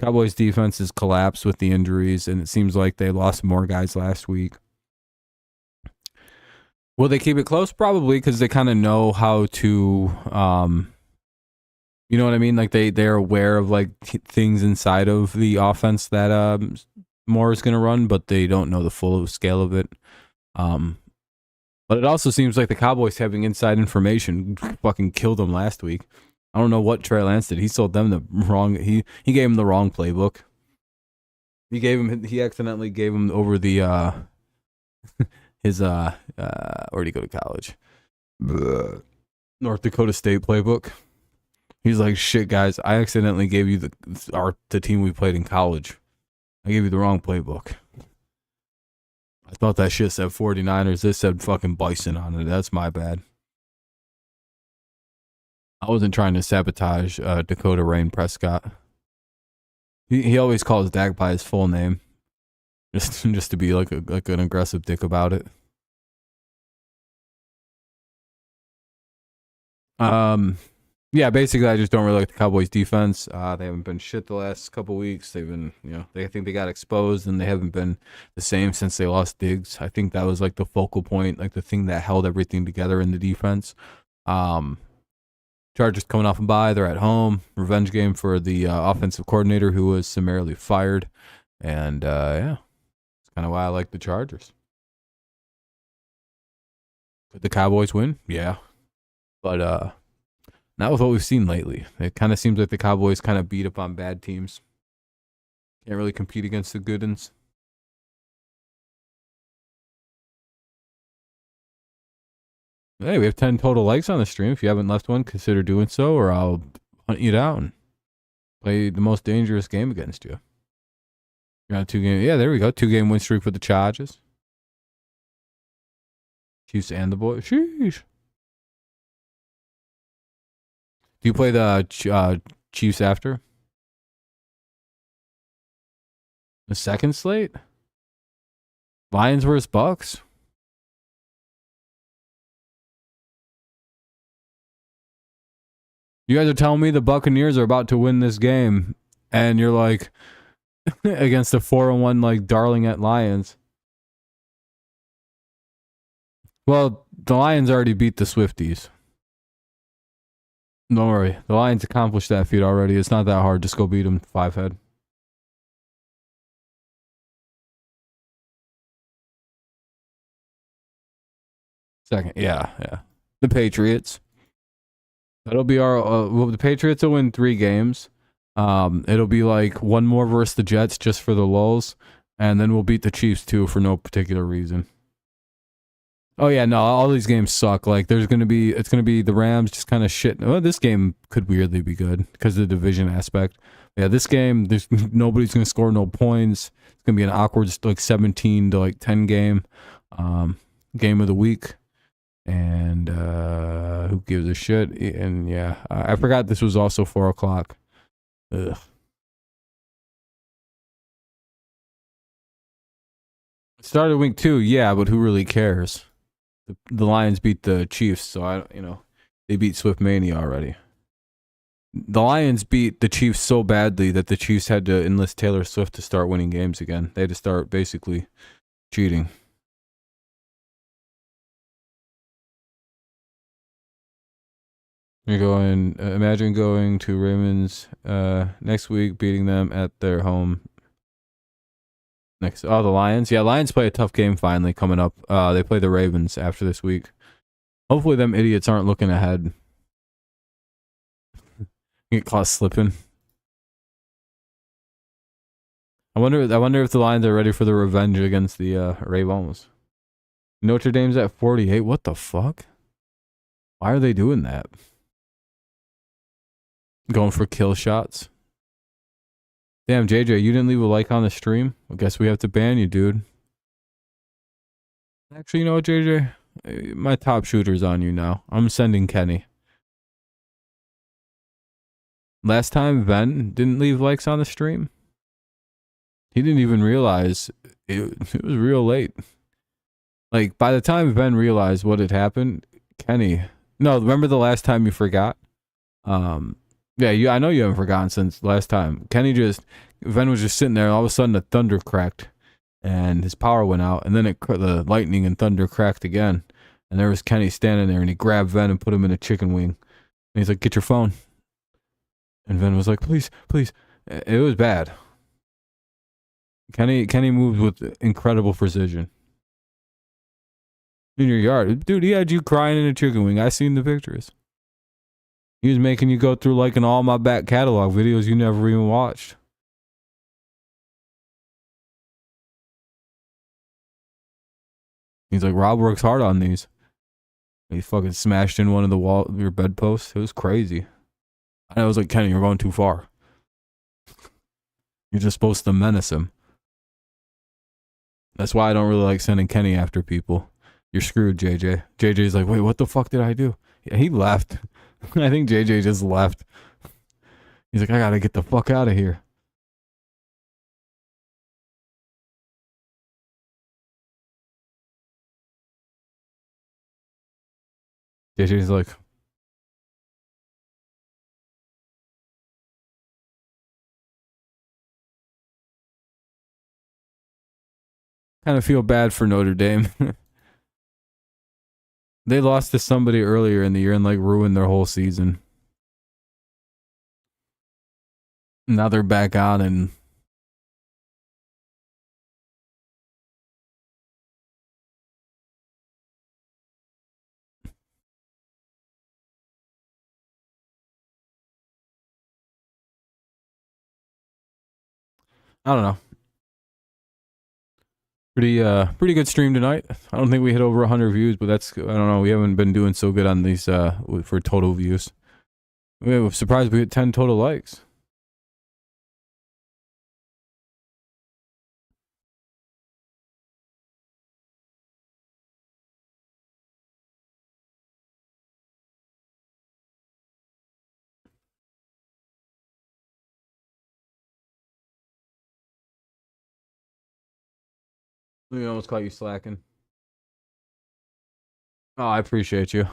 Cowboys defense has collapsed with the injuries, and it seems like they lost more guys last week. Will they keep it close? Probably, because they kind of know how to, you know what I mean? Like they're aware of like things inside of the offense that Moore is going to run, but they don't know the full scale of it. But it also seems like the Cowboys having inside information fucking killed them last week. I don't know what Trey Lance did. He sold them the wrong. He gave him the wrong playbook. He accidentally gave him over the his where'd he go to college? North Dakota State playbook. He's like, shit, guys, I accidentally gave you the team we played in college. I gave you the wrong playbook. I thought that shit said 49ers. This said fucking Bison on it. That's my bad. I wasn't trying to sabotage Dakota Rain Prescott. He always calls Dak by his full name, just to be like an aggressive dick about it. Yeah, basically, I just don't really like the Cowboys' defense. They haven't been shit the last couple weeks. They've been, I think they got exposed, and they haven't been the same since they lost Diggs. I think that was like the focal point, like the thing that held everything together in the defense. Chargers coming off a bye. They're at home. Revenge game for the offensive coordinator who was summarily fired. And, yeah, that's kind of why I like the Chargers. Could the Cowboys win? Yeah. But, not with what we've seen lately. It kind of seems like the Cowboys kind of beat up on bad teams. Can't really compete against the good ones. Hey, we have 10 total likes on the stream. If you haven't left one, consider doing so, or I'll hunt you down and play the most dangerous game against you. You're on 2-game. Yeah, there we go. 2-game win streak for the Chargers. Chiefs and the boys. Sheesh. Do you play the Chiefs after? The second slate? Lions versus Bucks? You guys are telling me the Buccaneers are about to win this game, and you're like, against a 4-1 like darling at Lions. Well, the Lions already beat the Swifties. Don't worry. The Lions accomplished that feat already. It's not that hard. Just go beat them 5-head. Second. Yeah. The Patriots. That'll be our... the Patriots will win 3 games. It'll be like one more versus the Jets just for the lulz. And then we'll beat the Chiefs too for no particular reason. Oh yeah, no, all these games suck. Like it's gonna be the Rams just kind of shit. Well, this game could weirdly be good because of the division aspect. Yeah, this game, nobody's gonna score no points. It's gonna be an awkward like 17 to like 10 game, game of the week. And who gives a shit? And yeah, I forgot this was also 4:00. Ugh. It started week 2, yeah, but who really cares? The Lions beat the Chiefs, so they beat Swift Mania already. The Lions beat the Chiefs so badly that the Chiefs had to enlist Taylor Swift to start winning games again. They had to start basically cheating. You're going. Imagine going to Ravens next week, beating them at their home. The Lions. Yeah, Lions play a tough game finally coming up. They play the Ravens after this week. Hopefully them idiots aren't looking ahead. Get caught slipping. I wonder if the Lions are ready for the revenge against the Ravens. Notre Dame's at 48. What the fuck? Why are they doing that? Going for kill shots. Damn, JJ, you didn't leave a like on the stream? I guess we have to ban you, dude. Actually, you know what, JJ? My top shooter's on you now. I'm sending Kenny. Last time, Ben didn't leave likes on the stream. He didn't even realize it was real late. Like, by the time Ben realized what had happened, Kenny. No, remember the last time you forgot? Yeah, I know you haven't forgotten since last time. Ben was just sitting there, and all of a sudden the thunder cracked, and his power went out, and then the lightning and thunder cracked again, and there was Kenny standing there, and he grabbed Ben and put him in a chicken wing, and he's like, "Get your phone," and Ben was like, "Please, please." It was bad. Kenny moved with incredible precision. In your yard. Dude, he had you crying in a chicken wing. I seen the pictures. He was making you go through like an all my back catalog videos you never even watched. He's like, Rob works hard on these. He fucking smashed in one of your bedposts. It was crazy. I was like, Kenny, you're going too far. You're just supposed to menace him. That's why I don't really like sending Kenny after people. You're screwed, JJ. JJ's like, wait, what the fuck did I do? Yeah, he left. I think JJ just left. He's like, I gotta get the fuck out of here. JJ's like, kind of feel bad for Notre Dame. They lost to somebody earlier in the year and like ruined their whole season. Now they're back on and I don't know. Pretty good stream tonight. I don't think we hit over 100 views, but that's, I don't know, we haven't been doing so good on these for total views. We were surprised we hit 10 total likes. We almost caught you slacking. Oh, I appreciate you.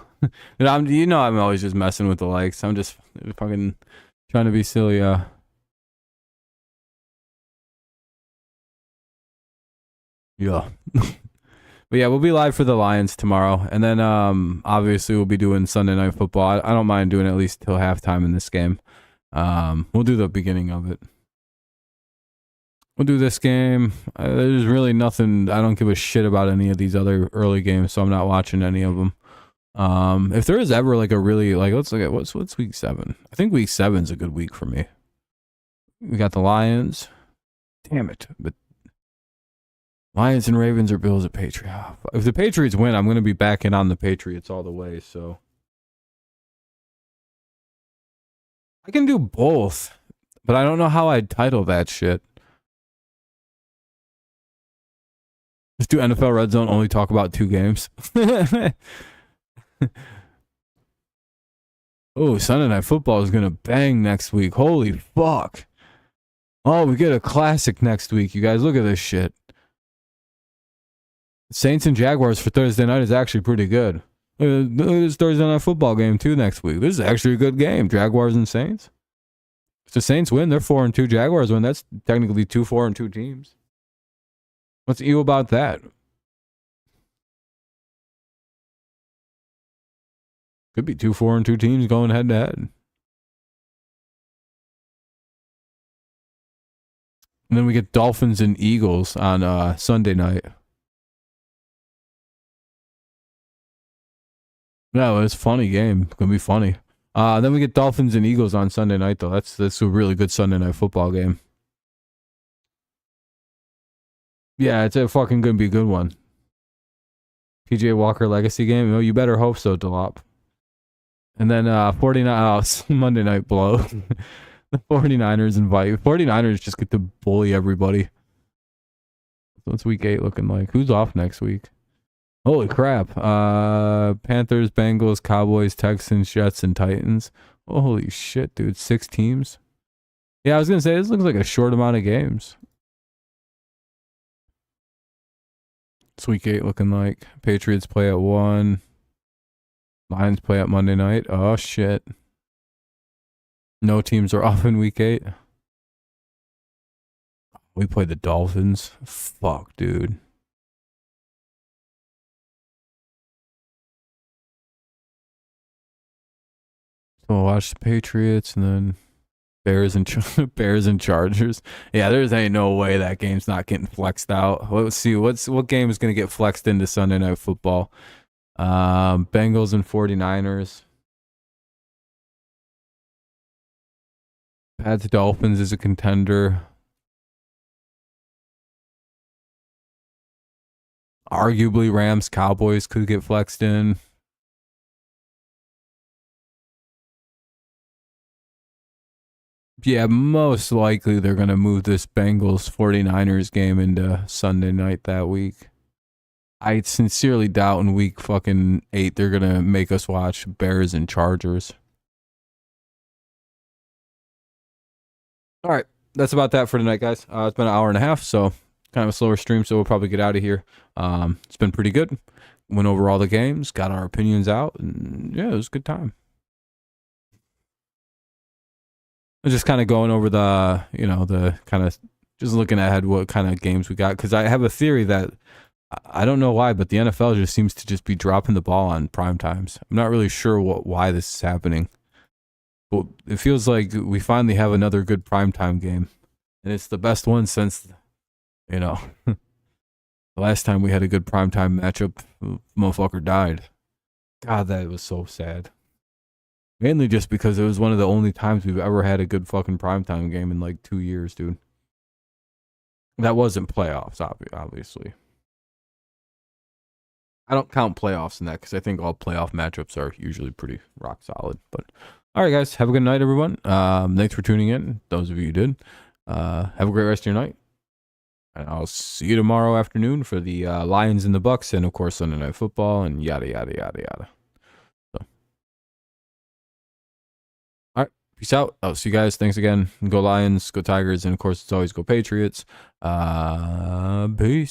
I'm always just messing with the likes. I'm just fucking trying to be silly. Yeah. But yeah, we'll be live for the Lions tomorrow, and then obviously we'll be doing Sunday Night Football. I don't mind doing it at least till halftime in this game. We'll do the beginning of it. We'll do this game. There's really nothing. I don't give a shit about any of these other early games, so I'm not watching any of them. If there is ever like a really like, let's look at what's week 7. I think week 7's a good week for me. We got the Lions. Damn it, but Lions and Ravens or Bills at Patriots. If the Patriots win, I'm going to be backing on the Patriots all the way. So I can do both, but I don't know how I'd title that shit. Just do NFL Red Zone, only talk about 2 games. Oh, Sunday Night Football is going to bang next week. Holy fuck. Oh, we get a classic next week. You guys, look at this shit. Saints and Jaguars for Thursday night is actually pretty good. Look at this Thursday Night Football game too next week. This is actually a good game. Jaguars and Saints. If the Saints win, they're 4-2. Jaguars win. That's technically 2 4-2 teams. What's evil about that? Could be 2 4-2 teams going head to head. And then we get Dolphins and Eagles on Sunday night. No, it's a funny game. It's gonna be funny. Then we get Dolphins and Eagles on Sunday night though. That's a really good Sunday night football game. Yeah, it's a fucking gonna be a good one. PJ Walker legacy game. Oh, you better hope so, Delop. And then 49 Monday night blow. The 49ers invite. 49ers just get to bully everybody. What's week 8 looking like? Who's off next week? Holy crap. Panthers, Bengals, Cowboys, Texans, Jets, and Titans. Holy shit, dude. 6 teams. Yeah, I was going to say, this looks like a short amount of games. What's week 8 looking like? Patriots play at 1. Lions play at Monday night. Oh, shit. No teams are off in week 8. We play the Dolphins. Fuck, dude. So we'll watch the Patriots and then Bears and Bears and Chargers. Yeah, there's ain't no way that game's not getting flexed out. Let's see what game is going to get flexed into Sunday Night Football. Bengals and 49ers. Pats Dolphins is a contender. Arguably Rams Cowboys could get flexed in. Yeah, most likely they're going to move this Bengals 49ers game into Sunday night that week. I sincerely doubt in week fucking 8 they're going to make us watch Bears and Chargers. All right, that's about that for tonight, guys. It's been an hour and a half, so kind of a slower stream, so we'll probably get out of here. It's been pretty good. Went over all the games, got our opinions out, and yeah, it was a good time. Just kind of going over the, the kind of just looking ahead what kind of games we got. Because I have a theory that I don't know why, but the NFL just seems to just be dropping the ball on prime times. I'm not really sure why this is happening. But it feels like we finally have another good primetime game. And it's the best one since, the last time we had a good primetime matchup, motherfucker died. God, that was so sad. Mainly just because it was one of the only times we've ever had a good fucking primetime game in like 2 years, dude. That wasn't playoffs, obviously. I don't count playoffs in that because I think all playoff matchups are usually pretty rock solid. But all right, guys, have a good night, everyone. Thanks for tuning in. Those of you who did, have a great rest of your night. And I'll see you tomorrow afternoon for the Lions and the Bucks, and of course Sunday Night Football, and yada yada yada yada. So, all right, peace out. I'll see you guys. Thanks again. Go Lions, go Tigers, and of course, it's always go Patriots. Peace.